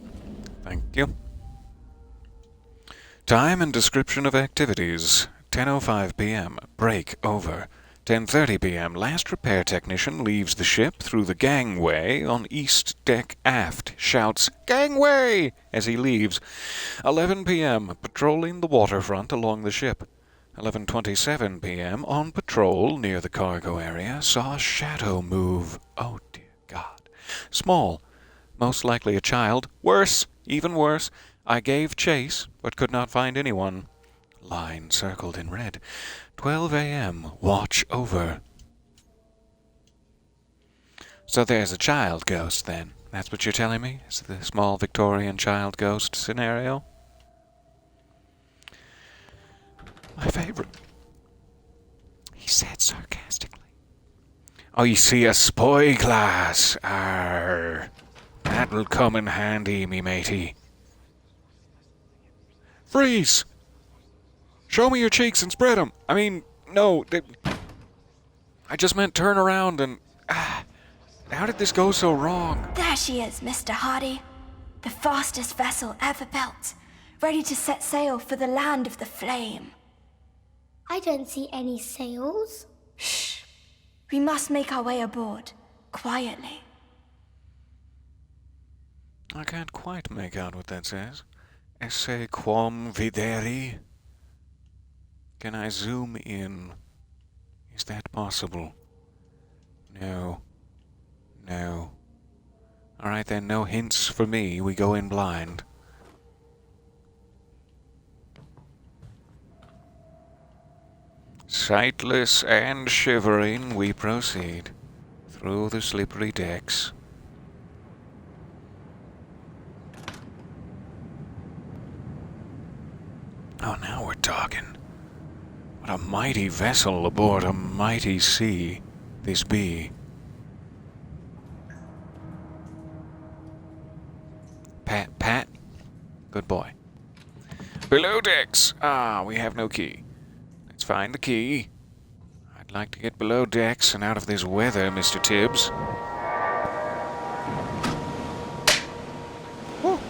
Thank you. Time and description of activities. 10:05 p.m. Break over. 10:30 p.m. Last repair technician leaves the ship through the gangway on east deck aft. Shouts, "Gangway!" as he leaves. 11 p.m. Patrolling the waterfront along the ship. 11:27 p.m. On patrol near the cargo area. Saw a shadow move. Oh, dear God. Small. Most likely a child. Worse. Even worse. I gave chase, but could not find anyone. Line circled in red. 12 a.m. Watch over. So there's a child ghost, then. That's what you're telling me? Is the small Victorian child ghost scenario? My favorite. He said sarcastically. Oh, you see a spy glass. Arr. That'll come in handy, me matey. Freeze! Show me your cheeks and spread 'em. I mean, no, I just meant turn around and... how did this go so wrong? There she is, Mr. Hardy. The fastest vessel ever built, ready to set sail for the land of the flame. I don't see any sails. Shh. We must make our way aboard, quietly. I can't quite make out what that says. Esse quam videri? Can I zoom in? Is that possible? No. No. Alright then, no hints for me. We go in blind. Sightless and shivering, we proceed through the slippery decks. a mighty vessel aboard a mighty sea this be. Pat, Pat. Good boy. Below decks. Ah, we have no key. Let's find the key. I'd like to get below decks and out of this weather, Mr. Tibbs. Whew.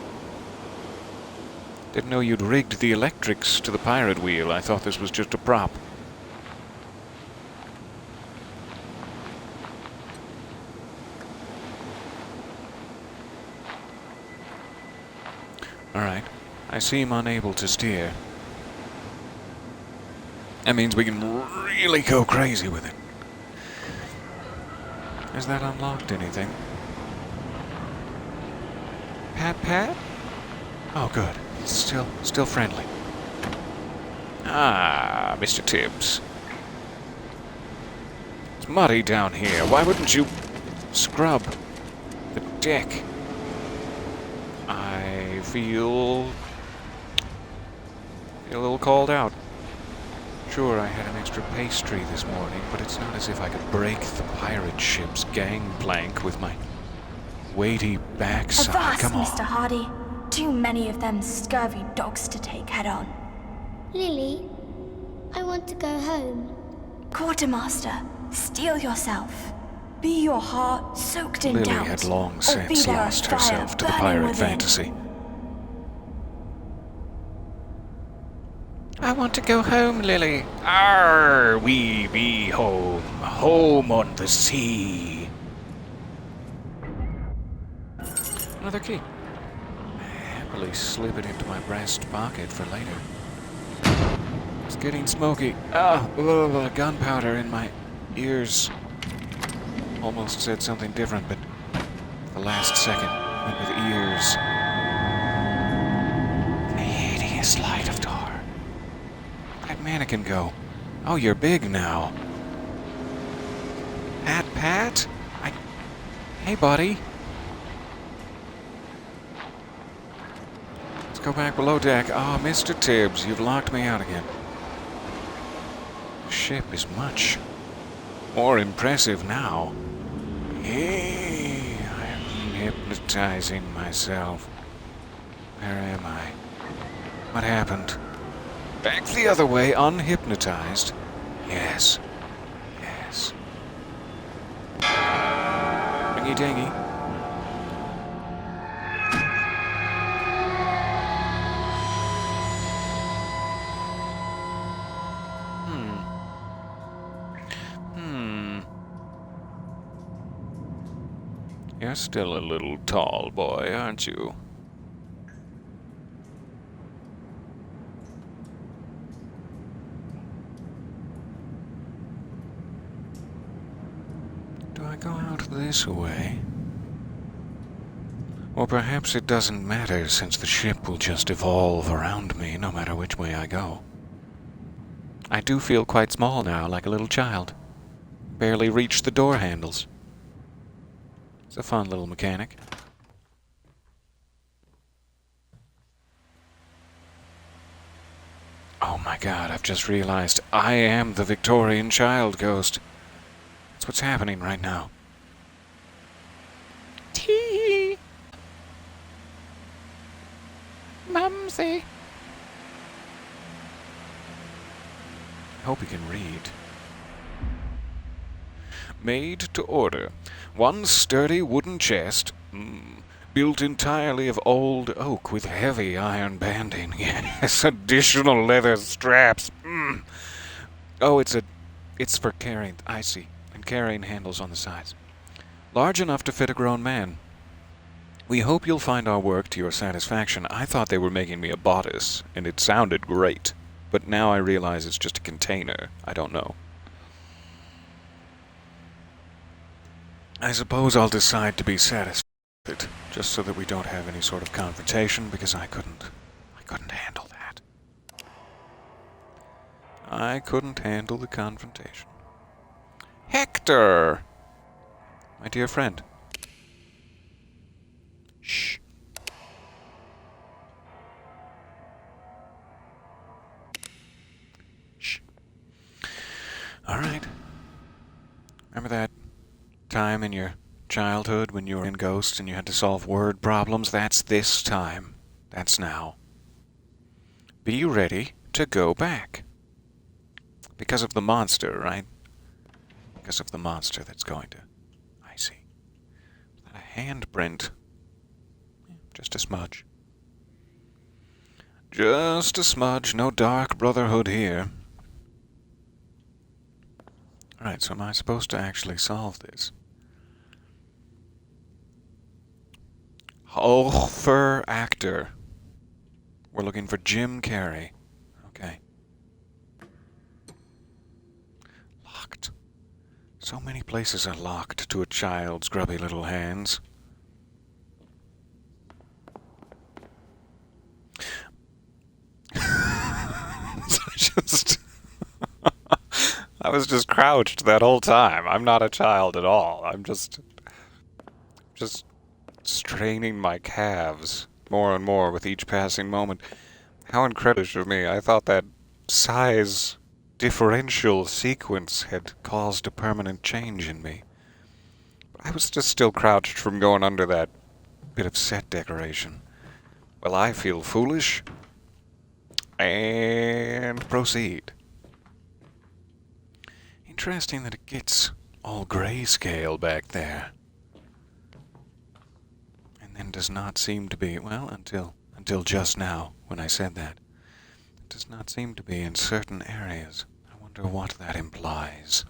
Didn't know you'd rigged the electrics to the pirate wheel. I thought this was just a prop. Alright. I seem unable to steer. That means we can really go crazy with it. Has that unlocked anything? Pat, Pat? Oh, good. It's still friendly. Ah, Mr. Tibbs. It's muddy down here. Why wouldn't you scrub the deck? I feel a little called out. Sure, I had an extra pastry this morning, but it's not as if I could break the pirate ship's gangplank with my weighty backside. Avast, Come on. Mr. Hardy. Too many of them scurvy dogs to take head on. Lily, I want to go home. Quartermaster, steel yourself. Be your heart soaked in Lily doubt, had long or be since there a lost fire herself to the burning pirate within. fantasy. I want to go home, Lily. Arr, we be home, home on the sea. Another key. Happily slip it into my breast pocket for later. It's getting smoky. Gunpowder in my ears. Almost said something different, but the last second went with ears. The hideous light of tar. That mannequin go? Oh, you're big now. Pat? Hey, buddy. Let's go back below deck. Oh, Mr. Tibbs, you've locked me out again. The ship is much more impressive now. Hey, I'm hypnotizing myself. Where am I? What happened? Back the other way, unhypnotized. Yes. Ringy dingy. You're still a little tall, boy, aren't you? Do I go out this way? Or perhaps it doesn't matter, since the ship will just evolve around me no matter which way I go. I do feel quite small now, like a little child. Barely reach the door handles. It's a fun little mechanic. Oh my god, I've just realized I am the Victorian child ghost. That's what's happening right now. Tea! Mumsy! I hope you can read. Made to order. One sturdy wooden chest, built entirely of old oak with heavy iron banding. Yes, additional leather straps. Oh, it's for carrying. I see. And carrying handles on the sides. Large enough to fit a grown man. We hope you'll find our work to your satisfaction. I thought they were making me a bodice, and it sounded great. But now I realize it's just a container. I don't know. I suppose I'll decide to be satisfied with it, just so that we don't have any sort of confrontation, because I couldn't handle that. I couldn't handle the confrontation. Hector! My dear friend. Shh. Shh. in your childhood when you were in Ghosts and you had to solve word problems? That's this time. That's now. Be ready to go back. Because of the monster, right? Because of the monster that's going to... I see. Is that a handprint? Just a smudge. Just a smudge. No dark brotherhood here. Alright, so am I supposed to actually solve this? For actor. We're looking for Jim Carrey. Okay. Locked. So many places are locked to a child's grubby little hands. I was just crouched that whole time. I'm not a child at all. I'm just straining my calves more and more with each passing moment. How incredible of me. I thought that size differential sequence had caused a permanent change in me. But I was just still crouched from going under that bit of set decoration. Well, I feel foolish. And proceed. Interesting that it gets all grayscale back there. And then does not seem to be, well, until just now, when I said that. It does not seem to be in certain areas. I wonder what that implies.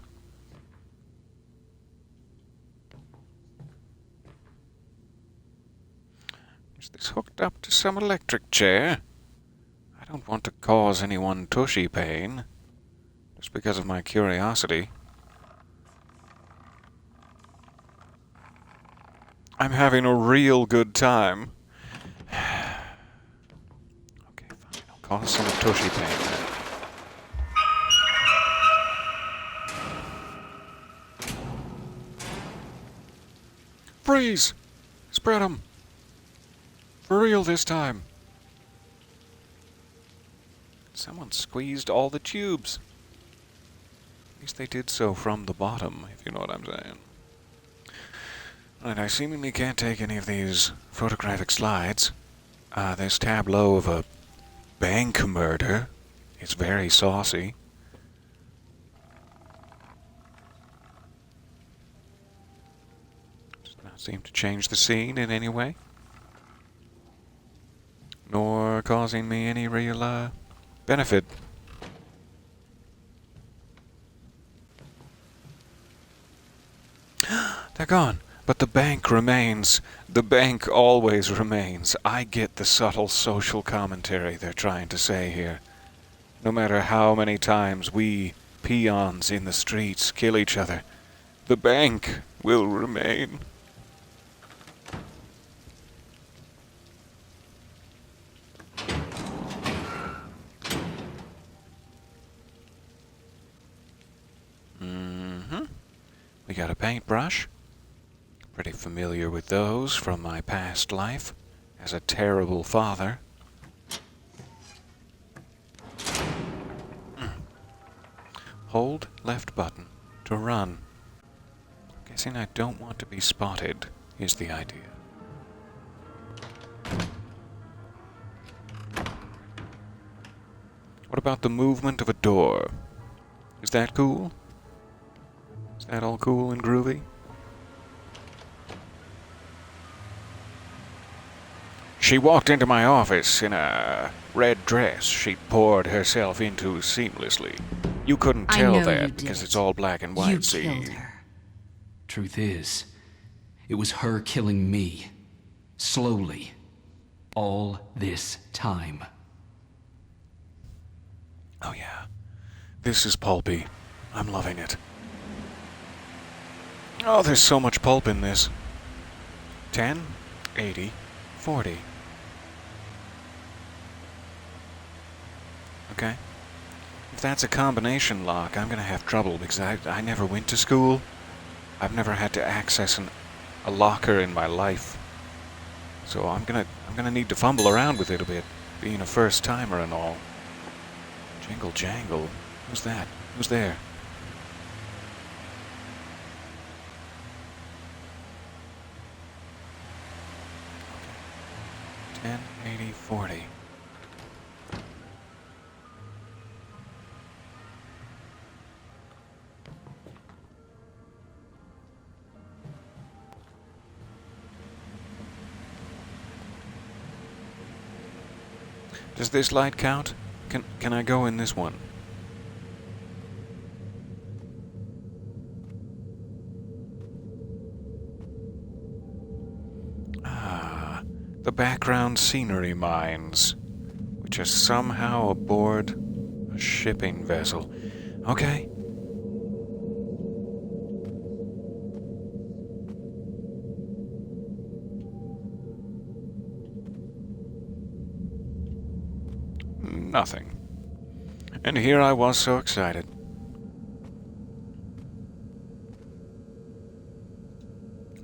Is this hooked up to some electric chair? I don't want to cause anyone tushy pain, just because of my curiosity. I'm having a real good time. Okay, fine. I'll cause some tushy pain then. Freeze! Spread 'em! For real this time. Someone squeezed all the tubes. At least they did so from the bottom, if you know what I'm saying. Right, I seemingly can't take any of these photographic slides. This tableau of a bank murder is very saucy. Does not seem to change the scene in any way. Nor causing me any real, benefit. They're gone, but the bank remains. The bank always remains. I get the subtle social commentary they're trying to say here. No matter how many times we peons in the streets kill each other, the bank will remain. We got a paintbrush. Pretty familiar with those from my past life as a terrible father. Hold left button to run. Guessing I don't want to be spotted is the idea. What about the movement of a door? Is that cool? Is that all cool and groovy? She walked into my office in a red dress she poured herself into seamlessly. You couldn't I tell know you that did because it. it's all black and white, You see? killed her. Truth is, it was her killing me. Slowly. All this time. Oh yeah. This is pulpy. I'm loving it. Oh, there's so much pulp in this. 10, 80, 40. Okay. If that's a combination lock, I'm gonna have trouble because I never went to school. I've never had to access a locker in my life. So I'm gonna need to fumble around with it a bit, being a first timer and all. Jingle jangle. Who's that? Who's there? 108040. Does this light count? Can I go in this one? Ah, the background scenery mines, which are somehow aboard a shipping vessel. Okay. Nothing. And here I was so excited.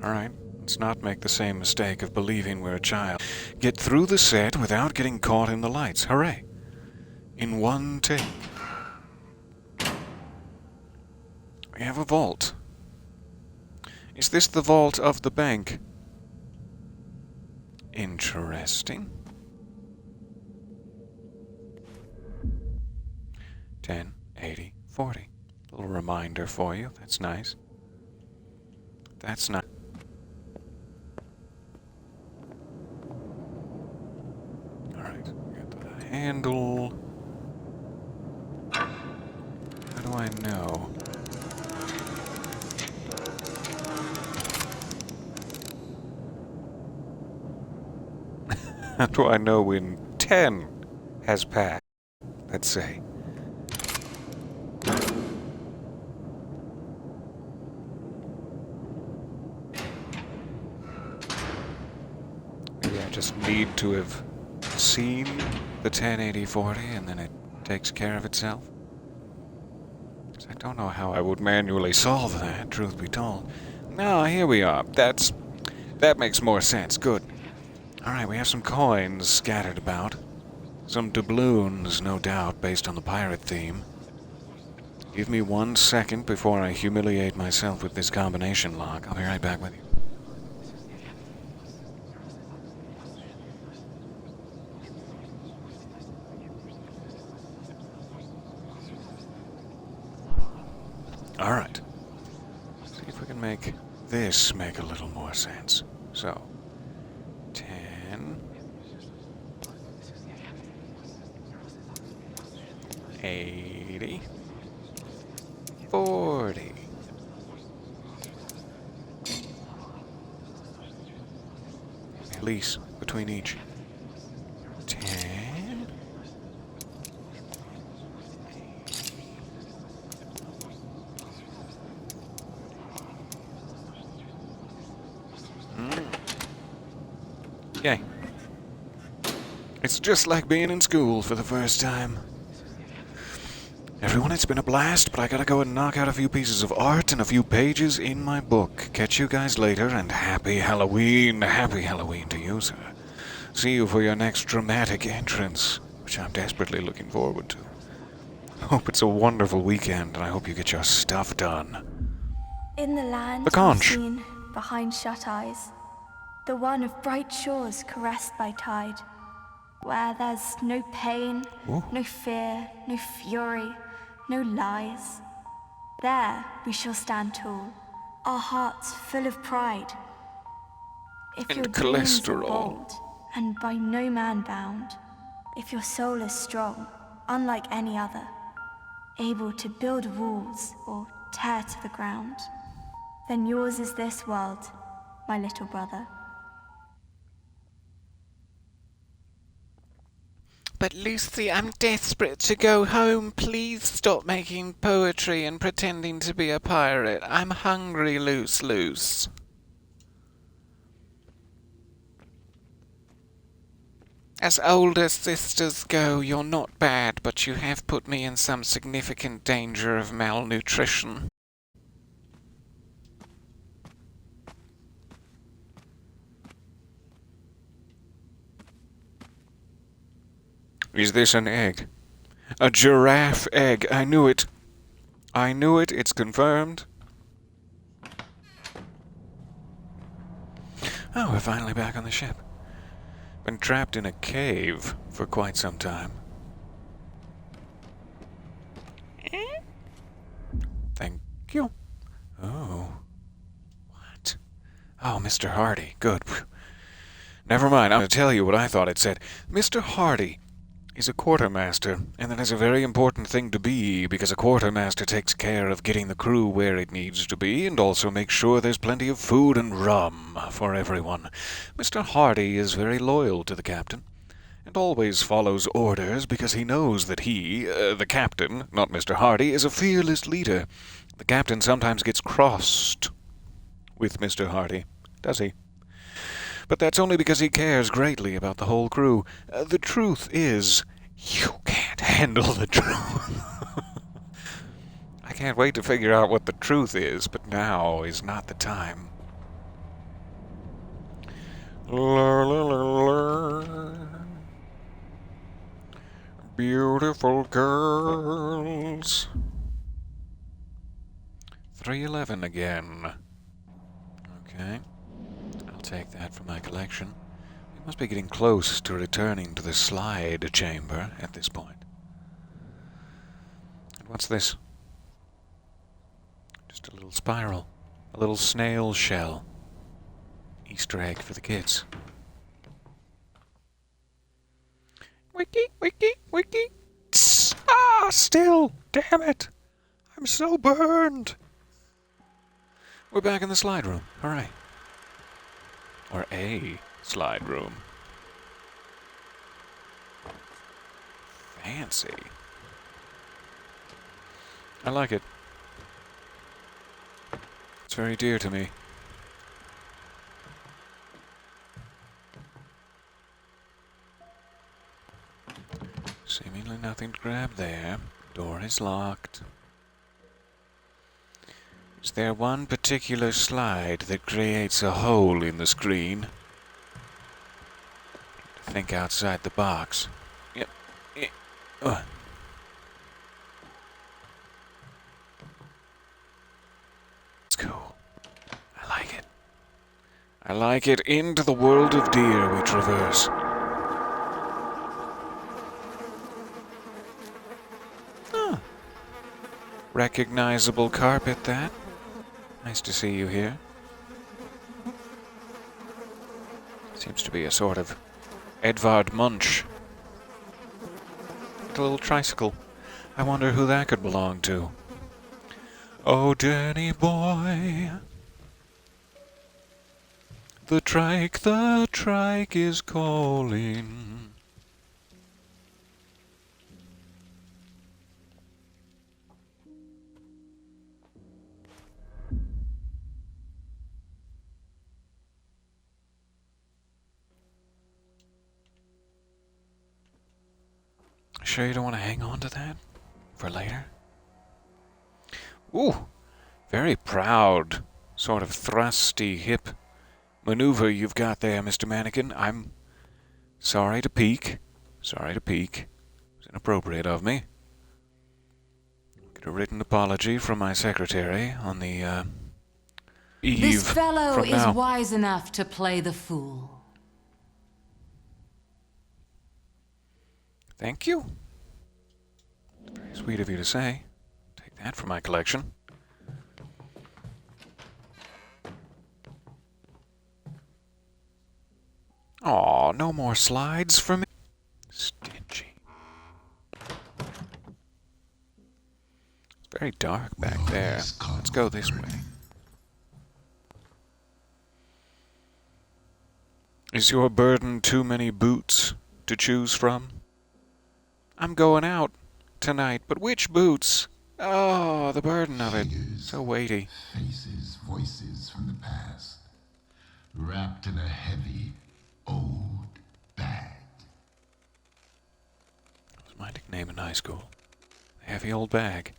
Alright, let's not make the same mistake of believing we're a child. Get through the set without getting caught in the lights. Hooray! In one take. We have a vault. Is this the vault of the bank? Interesting. 10, 80, 40. Little reminder for you. That's nice. That's not. Alright, got the handle. How do I know? How do I know when 10 has passed? Let's say. Maybe I just need to have seen the 108040 and then it takes care of itself. 'Cause I don't know how I would manually solve that, truth be told. No, here we are. That makes more sense. Good. Alright, we have some coins scattered about. Some doubloons, no doubt, based on the pirate theme. Give me 1 second before I humiliate myself with this combination lock. I'll be right back with you. Alright. See if we can make this make a little more sense. So, 10... 80... 40... At least between each. 10... Yay. It's just like being in school for the first time. Everyone, it's been a blast, but I gotta go and knock out a few pieces of art and a few pages in my book. Catch you guys later, and happy Halloween. Happy Halloween to you, sir. See you for your next dramatic entrance, which I'm desperately looking forward to. Hope it's a wonderful weekend, and I hope you get your stuff done. In the land The conch. unseen, behind shut eyes, the one of bright shores caressed by tide, where there's no pain, Ooh. no fear, no fury, no lies. There we shall stand tall, our hearts full of pride. If And your dreams are cholesterol. bold and by no man bound, if your soul is strong, unlike any other, able to build walls or tear to the ground, then yours is this world, my little brother. But Lucy, I'm desperate to go home. Please stop making poetry and pretending to be a pirate. I'm hungry, Loose. As older sisters go, you're not bad, but you have put me in some significant danger of malnutrition. Is this an egg? A giraffe egg. I knew it. I knew it. It's confirmed. Oh, we're finally back on the ship. been trapped in a cave for quite some time. Thank you. Oh. What? Oh, Mr. Hardy. Good. Never mind. I'm going to tell you what I thought it said. Mr. Hardy is a quartermaster, and that is a very important thing to be, because a quartermaster takes care of getting the crew where it needs to be, and also makes sure there's plenty of food and rum for everyone. Mr. Hardy is very loyal to the captain, and always follows orders because he knows that he, the captain, not Mr. Hardy, is a fearless leader. The captain sometimes gets crossed with Mr. Hardy, does he? But that's only because he cares greatly about the whole crew. The truth is, you can't handle the truth. I can't wait to figure out what the truth is, but now is not the time. La, la, la, la. Beautiful girls. 311 again. Okay. I'll take that for my collection. We must be getting close to returning to the slide chamber at this point. And what's this? Just a little spiral. A little snail shell. Easter egg for the kids. Wiki, wiki, wiki. Tss, still! Damn it! I'm so burned! We're back in the slide room. Hooray. Or a slide room. Fancy. I like it. It's very dear to me. Seemingly nothing to grab there. Door is locked. Is there one particular slide that creates a hole in the screen? Think outside the box. Yep. It's cool. I like it. I like it. Into the world of deer we traverse. Recognizable carpet, that. Nice to see you here. Seems to be a sort of Edvard Munch. A little tricycle. I wonder who that could belong to. Oh, Danny boy. The trike is calling. Sure you don't want to hang on to that for later? Ooh, very proud, sort of thrusty hip maneuver you've got there, Mr. Mannequin. I'm sorry to peek. Sorry to peek. It's inappropriate of me. Get a written apology from my secretary on the eve. This fellow is now. wise enough to play the fool. Thank you. Very sweet of you to say. Take that for my collection. Aw, no more slides for me. Stingy. It's very dark back there. Let's go this way. Is your burden too many boots to choose from? I'm going out tonight, but which boots? Oh, the burden of it. So weighty. Faces, voices from the past, wrapped in a heavy, old bag. That was my nickname in high school. The heavy old bag.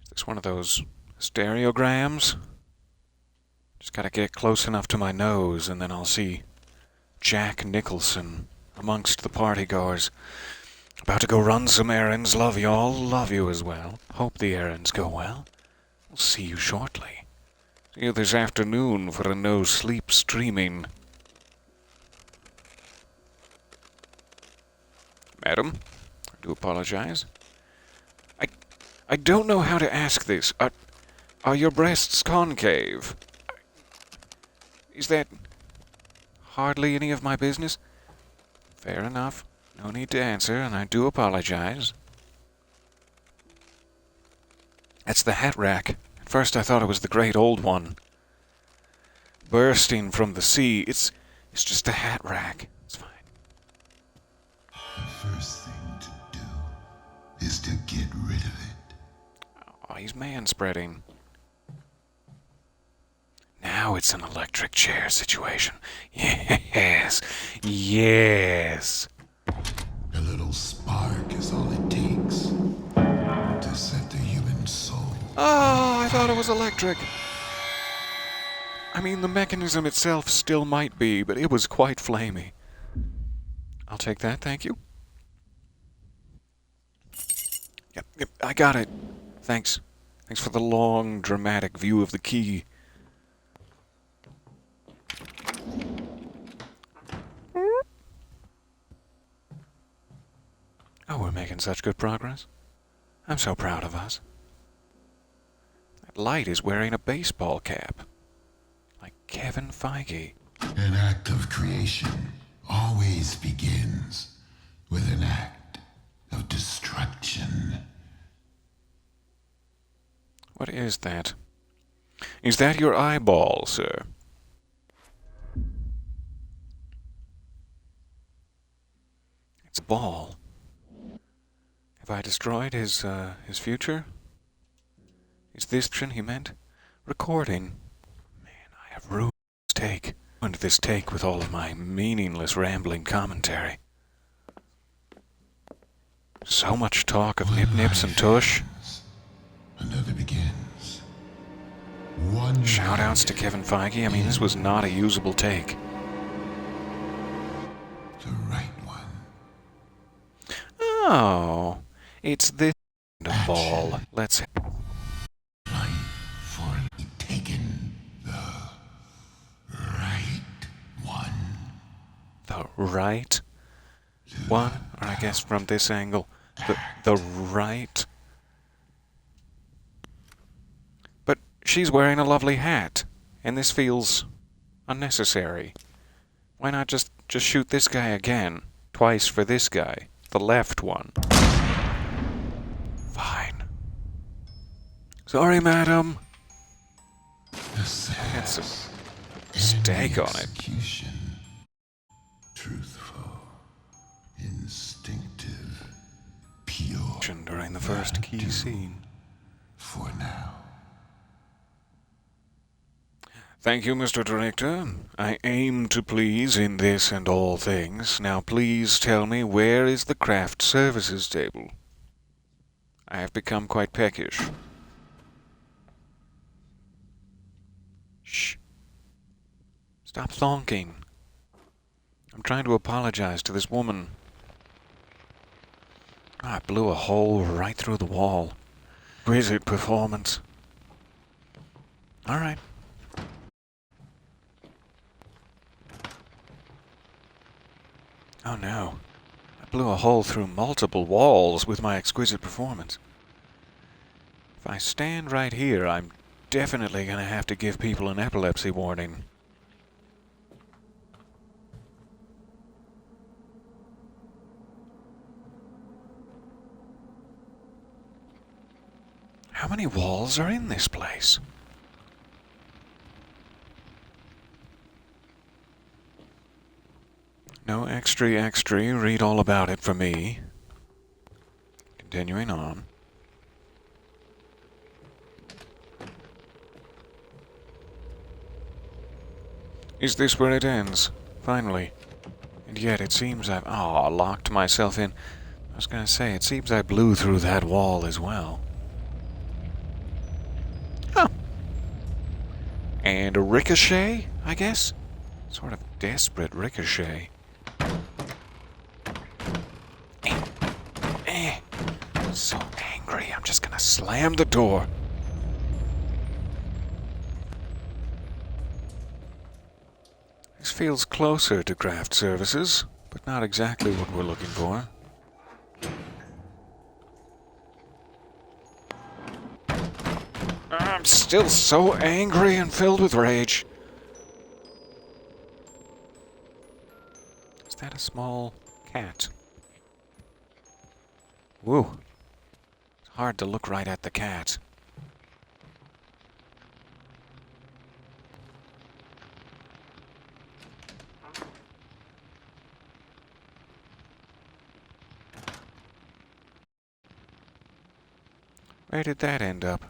Is this one of those stereograms? Just gotta get close enough to my nose, and then I'll see Jack Nicholson amongst the partygoers. About to go run some errands. Love y'all. Love you as well. Hope the errands go well. We'll see you shortly. See you this afternoon for a no-sleep streaming. Madam, I do apologize. I don't know how to ask this. Are your breasts concave? Is that hardly any of my business? Fair enough. No need to answer, and I do apologize. That's the hat rack. At first I thought it was the great old one. Bursting from the sea. It's just a hat rack. It's fine. The first thing to do is to get rid of it. Oh, he's man-spreading. Now it's an electric chair situation. Yes. Yes. A little spark is all it takes to set the human soul. Oh, I thought it was electric. I mean, the mechanism itself still might be, but it was quite flamey. I'll take that, thank you. Yep, I got it. Thanks. Thanks for the long, dramatic view of the key. Oh, we're making such good progress. I'm so proud of us. That light is wearing a baseball cap. Like Kevin Feige. An act of creation always begins with an act of destruction. What is that? Is that your eyeball, sir? It's a ball. Have I destroyed his future? Is this he meant? Recording. Man, I have ruined this take with all of my meaningless rambling commentary. So much talk of nip-nips and tush. Another begins. One Shoutouts to Kevin Feige. I mean, this was not a usable take. the right one. Oh, it's this ball. Let's... Life for taken. The right one. The right one? Or I guess from this angle, the right... But she's wearing a lovely hat, and this feels unnecessary. Why not just shoot this guy again? Twice for this guy. The left one. Fine. Sorry, madam. Had some steak on it. Execution. Truthful. Instinctive. Pure. During the first key scene. For now. Thank you, Mr. Director. I aim to please in this and all things. Now please tell me, where is the craft services table? I have become quite peckish. Shh. Stop thonking. I'm trying to apologize to this woman. I blew a hole right through the wall. Exquisite performance. All right. Oh no. I blew a hole through multiple walls with my exquisite performance. If I stand right here, I'm definitely gonna have to give people an epilepsy warning. How many walls are in this place? No extra, read all about it for me. Continuing on. Is this where it ends? Finally. And yet it seems I've... locked myself in. I was gonna say, it seems I blew through that wall as well. Oh. And a ricochet, I guess? Sort of desperate ricochet. So angry, I'm just gonna slam the door. This feels closer to craft services, but not exactly what we're looking for. I'm still so angry and filled with rage. Is that a small cat? Whoa. It's hard to look right at the cat. Where did that end up?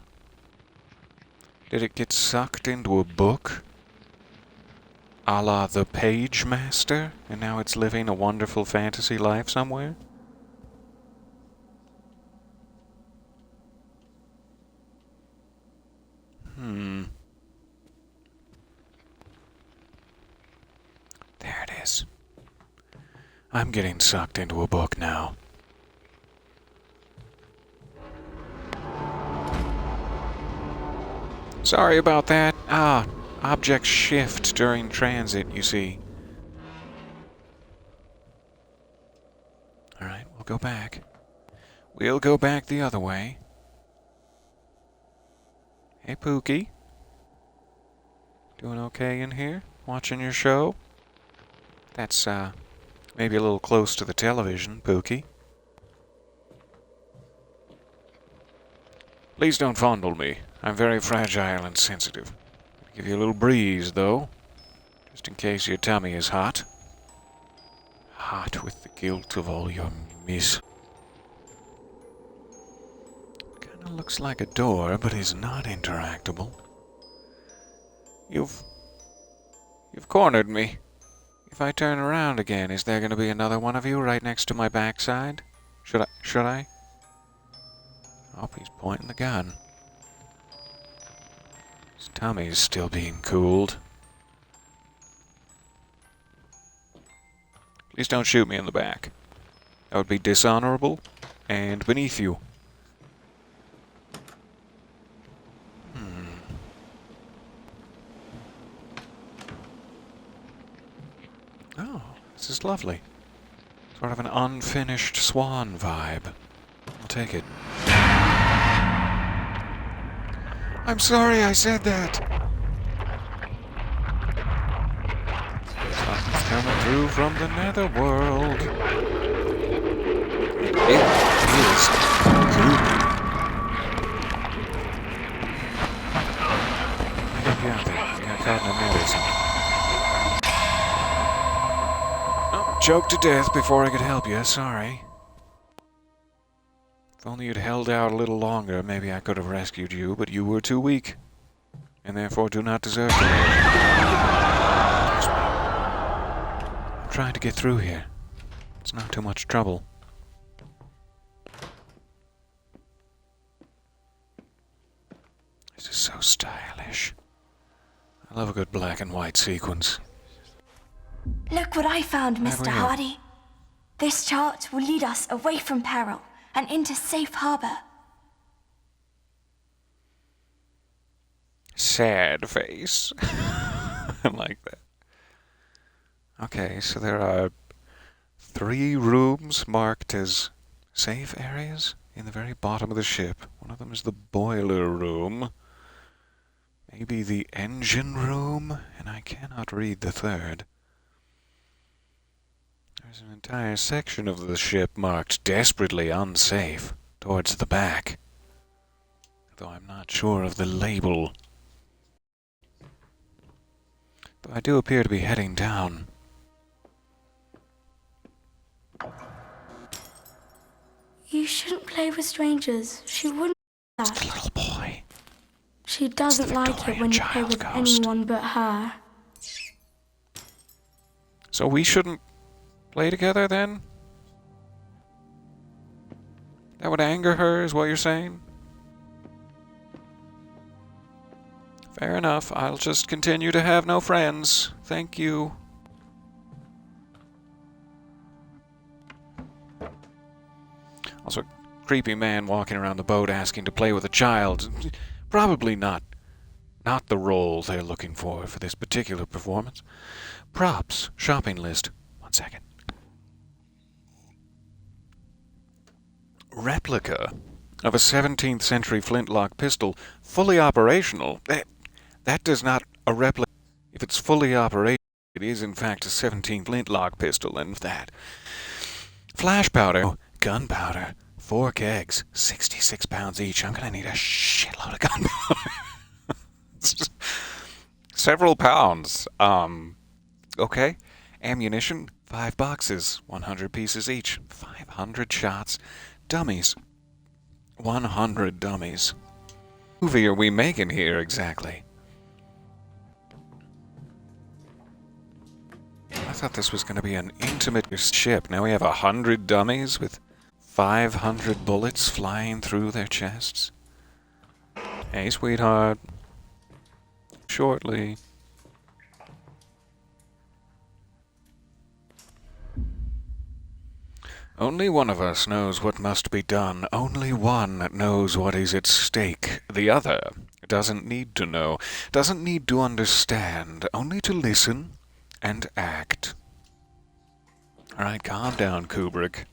Did it get sucked into a book? A la the Page Master? And now it's living a wonderful fantasy life somewhere? There it is. I'm getting sucked into a book now. Sorry about that. Objects shift during transit, you see. Alright, we'll go back. We'll go back the other way. Hey, Pookie. Doing okay in here? Watching your show? That's, maybe a little close to the television, Pookie. Please don't fondle me. I'm very fragile and sensitive. I'll give you a little breeze, though, just in case your tummy is hot. Hot with the guilt of all your miss. Kinda looks like a door, but is not interactable. You've cornered me. If I turn around again, is there gonna be another one of you right next to my backside? Should I? Oh, he's pointing the gun. His tummy is still being cooled. Please don't shoot me in the back. That would be dishonorable and beneath you. Oh, this is lovely. Sort of an unfinished Swan vibe. I'll take it. I'm sorry I said that. Something's coming through from the netherworld. It is creepy. I got you out there. You got caught in a net or something. Oh, choked to death before I could help you. Sorry. If only you'd held out a little longer, maybe I could have rescued you, but you were too weak, and therefore do not deserve to live. I'm trying to get through here. It's not too much trouble. This is so stylish. I love a good black and white sequence. Look what I found, Mr. Hardy. This chart will lead us away from peril and into safe harbor. Sad face. I like that. Okay, so there are 3 rooms marked as safe areas in the very bottom of the ship. One of them is the boiler room. Maybe the engine room, and I cannot read the third. There's an entire section of the ship marked desperately unsafe towards the back, though I'm not sure of the label. Though I do appear to be heading down. You shouldn't play with strangers. She wouldn't do It's the that. little boy. She doesn't like it when you play with anyone but her. So we shouldn't play together then? That would anger her, is what you're saying? Fair enough. I'll just continue to have no friends. Thank you. Also, creepy man walking around the boat asking to play with a child. Probably not Not the role they're looking for this particular performance. Props. Shopping list. 1 second. Replica of a 17th century flintlock pistol, fully operational. That does not a replica. If it's fully operational, it is in fact a 17th flintlock pistol, and that. Flash powder, gunpowder, 4 kegs, 66 pounds each. I'm gonna need a shitload of gunpowder. Several pounds. Okay. Ammunition, 5 boxes, 100 pieces each, 500 shots. Dummies. 100 dummies. What movie are we making here exactly? I thought this was going to be an intimate ship. Now we have 100 dummies with 500 bullets flying through their chests. Hey, sweetheart. Shortly. Only one of us knows what must be done. Only one knows what is at stake. The other doesn't need to know, doesn't need to understand, only to listen and act. All right, calm down, Kubrick.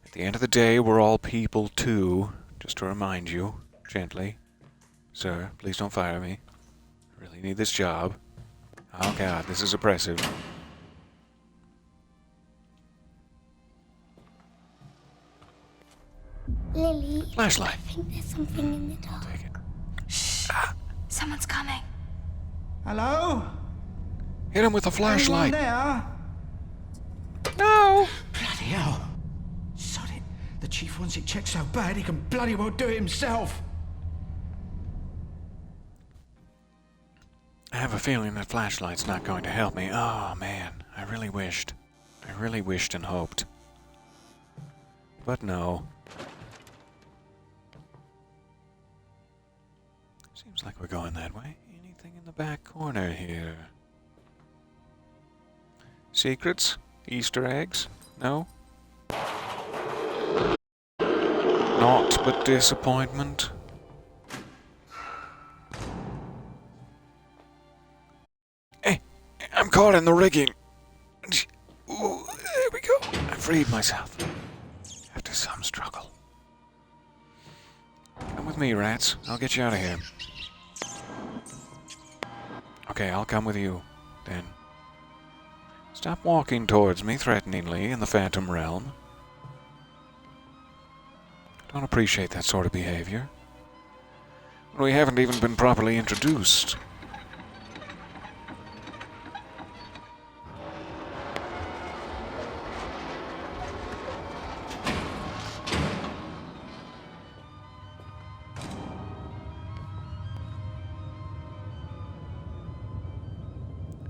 At the end of the day, we're all people too. Just to remind you, gently. Sir, please don't fire me. I really need this job. Oh God, this is oppressive. Lily, Flashlight. I think there's something in the dark. Take it. Shh. Someone's coming. Hello? Hit him with a flashlight. Anyone there? No! Bloody hell. Sod it. The chief wants it checked so bad he can bloody well do it himself. I have a feeling that flashlight's not going to help me. Oh, man. I really wished and hoped. But no. Seems like we're going that way. Anything in the back corner here? Secrets? Easter eggs? No? Naught but disappointment? Hey, I'm caught in the rigging. Ooh, there we go. I freed myself. After some struggle. Come with me, rats. I'll get you out of here. Okay, I'll come with you, then. Stop walking towards me threateningly in the Phantom Realm. Don't appreciate that sort of behavior. We haven't even been properly introduced.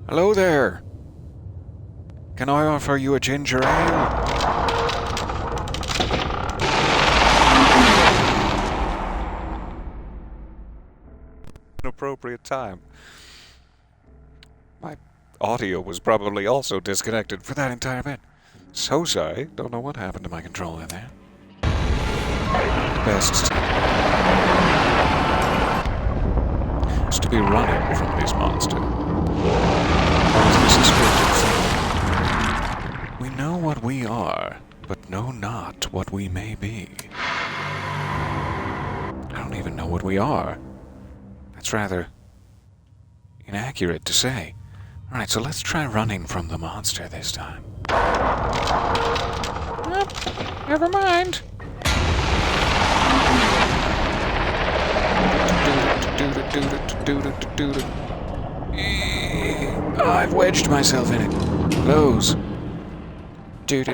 Hello there. Can I offer you a ginger ale? An appropriate time. My audio was probably also disconnected for that entire bit. So sorry. Don't know what happened to my controller there. Best is to be running from this monster. We know what we are, but know not what we may be. I don't even know what we are. That's rather inaccurate to say. Alright, so let's try running from the monster this time. Oh, never mind. I've wedged myself in it. Close. He's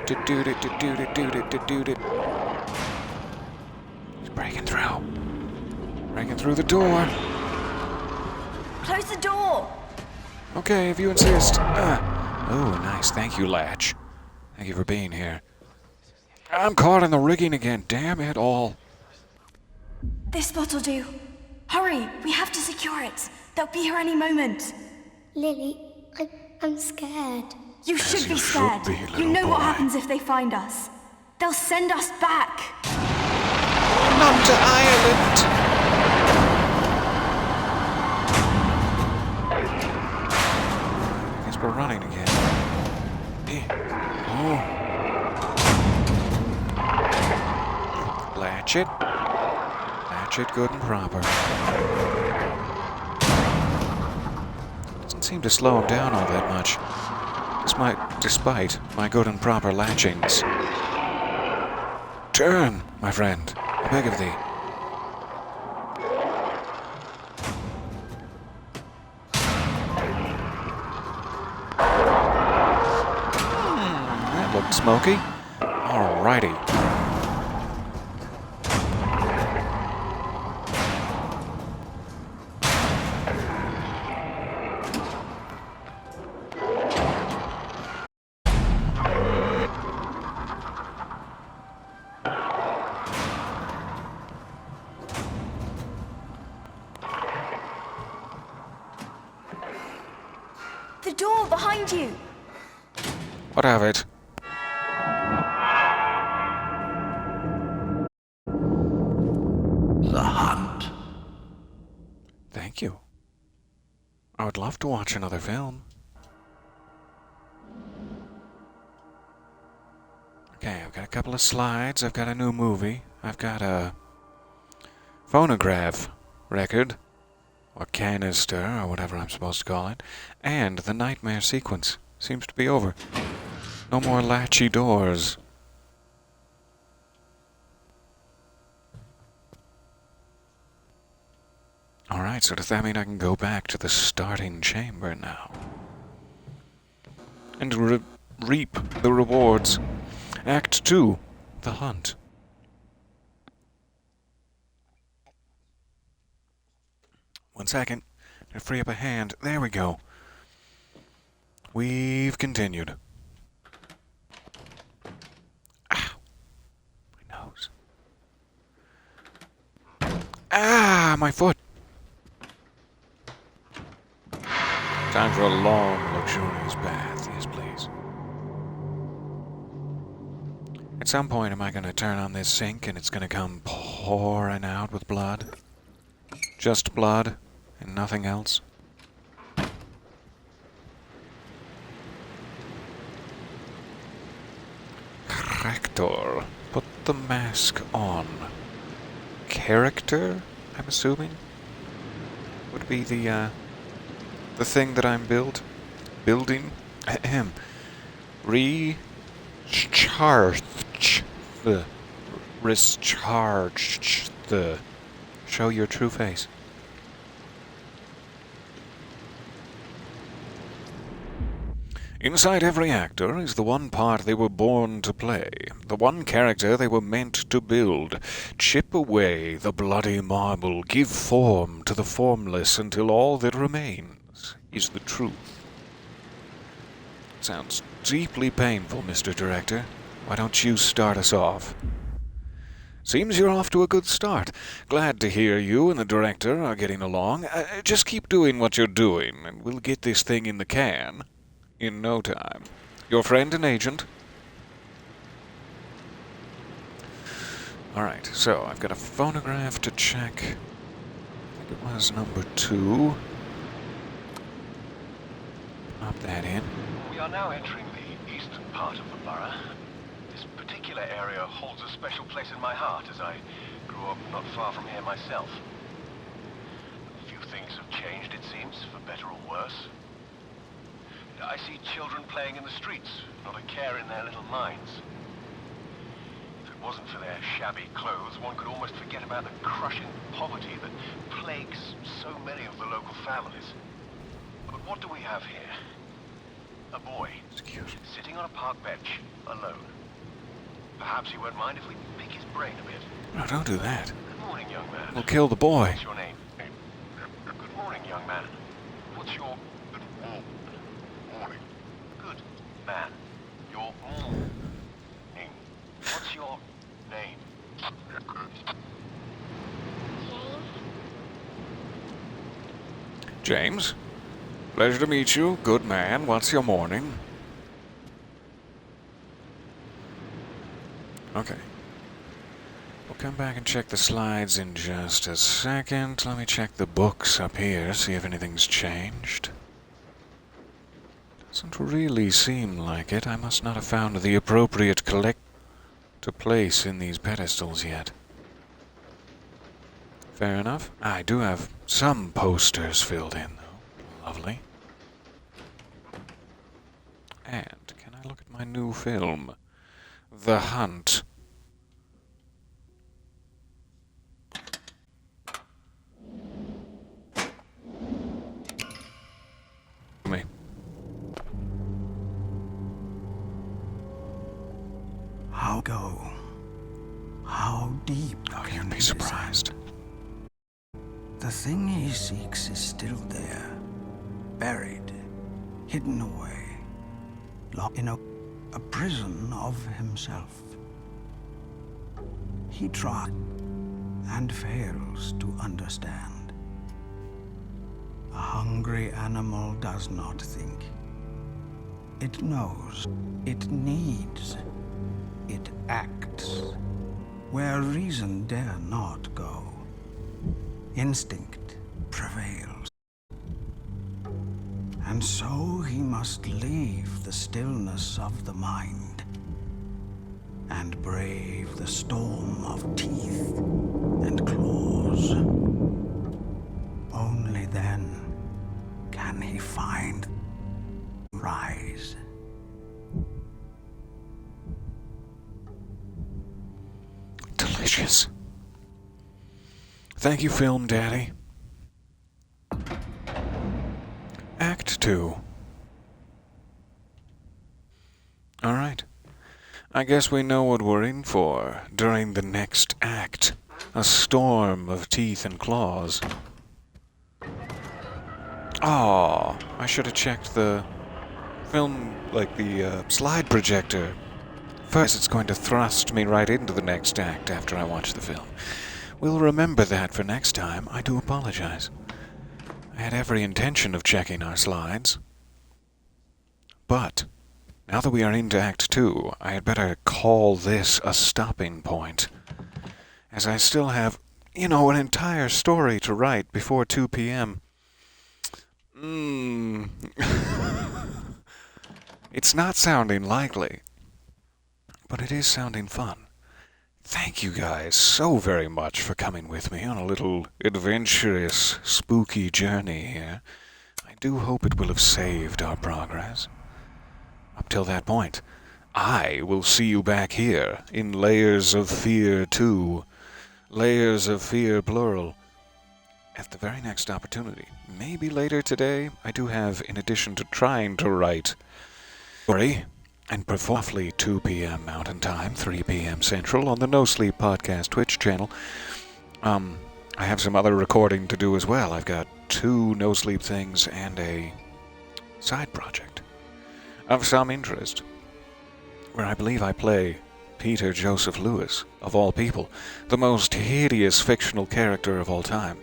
breaking through. Breaking through the door. Close the door! Okay, if you insist. Oh, nice. Thank you, Latch. Thank you for being here. I'm caught in the rigging again. Damn it all. This spot'll do. Hurry, we have to secure it. They'll be here any moment. Lily, I'm scared. You As should you be should scared. be, You little know what boy. happens if they find us. They'll send us back. Not to Ireland. Latch it. Latch it good and proper. Doesn't seem to slow him down all that much. Despite my good and proper latchings. Turn, my friend. I beg of thee. That looked smoky. Alrighty. The door behind you! What of it? The hunt. Thank you. I would love to watch another film. Okay, I've got a couple of slides, I've got a new movie, I've got a phonograph record, or canister, or whatever I'm supposed to call it, and the nightmare sequence seems to be over. No more latchy doors. Alright, so does that mean I can go back to the starting chamber now? And reap the rewards. Act 2, The Hunt. One second. To free up a hand. There we go. We've continued. Ow. My nose. Ah, my foot. Time for a long, luxurious bath. Yes, please. At some point, am I going to turn on this sink and it's going to come pouring out with blood? Just blood and nothing else? Character. Put the mask on. Character, I'm assuming? Would be the thing that I'm building? Ahem. Recharge the. Show your true face. Inside every actor is the one part they were born to play, the one character they were meant to build. Chip away the bloody marble, give form to the formless until all that remains is the truth. Sounds deeply painful, Mr. Director. Why don't you start us off? Seems you're off to a good start. Glad to hear you and the director are getting along. Just keep doing what you're doing, and we'll get this thing in the can in no time. Your friend and agent. Alright, so I've got a phonograph to check. I think it was number 2. Pop that in. We are now entering the eastern part of the borough. This particular area holds a special place in my heart, as I grew up not far from here myself. A few things have changed, it seems, for better or worse. I see children playing in the streets, not a care in their little minds. If it wasn't for their shabby clothes, one could almost forget about the crushing poverty that plagues so many of the local families. But what do we have here? A boy, sitting on a park bench, alone. Perhaps he won't mind if we pick his brain a bit. No, don't do that. Good morning, young man. We'll kill the boy. What's your name? Good morning, young man. What's your... morning. Good man. Your morning. What's your name? James? Pleasure to meet you. Good man. What's your morning? Okay. We'll come back and check the slides in just a second. Let me check the books up here, see if anything's changed. Doesn't really seem like it. I must not have found the appropriate to place in these pedestals yet. Fair enough. I do have some posters filled in, though. Lovely. And can I look at my new film? The Hunt. Me. How go? How deep Oh, can you'd be he surprised. descend? The thing he seeks is still there, buried, hidden away, locked in a prison of himself. He tries and fails to understand. A hungry animal does not think. It knows. It needs. It acts where reason dare not go. Instinct prevails. And so he must leave the stillness of the mind and brave the storm of teeth and claws. Only then can he find rise. Delicious. Thank you, Film Daddy. Act 2. Alright. I guess we know what we're in for during the next act. A storm of teeth and claws. Aw, I should have checked the film, like the slide projector. First, it's going to thrust me right into the next act after I watch the film. We'll remember that for next time. I do apologize. I had every intention of checking our slides. But, now that we are into Act 2, I had better call this a stopping point. As I still have, an entire story to write before 2 p.m. It's not sounding likely, but it is sounding fun. Thank you guys so very much for coming with me on a little adventurous, spooky journey here. I do hope it will have saved our progress. Up till that point, I will see you back here in Layers of Fear 2. Layers of Fear, plural. At the very next opportunity. Maybe later today. I do have, in addition to trying to write story, and roughly 2 p.m. Mountain Time, 3 p.m. Central, on the No Sleep Podcast Twitch channel. I have some other recording to do as well. I've got 2 No Sleep things and a side project of some interest, where I believe I play Peter Joseph Lewis, of all people, the most hideous fictional character of all time.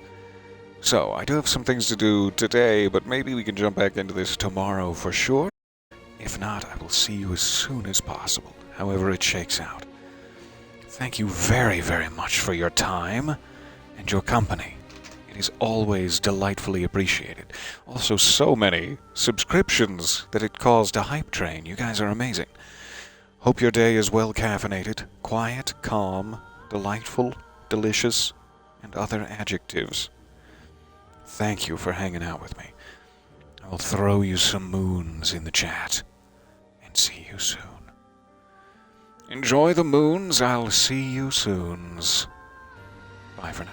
So, I do have some things to do today, but maybe we can jump back into this tomorrow for sure. If not, I will see you as soon as possible, however it shakes out. Thank you very, very much for your time and your company. It is always delightfully appreciated. Also, so many subscriptions that it caused a hype train. You guys are amazing. Hope your day is well caffeinated, quiet, calm, delightful, delicious, and other adjectives. Thank you for hanging out with me. I will throw you some moons in the chat. And see you soon. Enjoy the moons. I'll see you soon. Bye for now.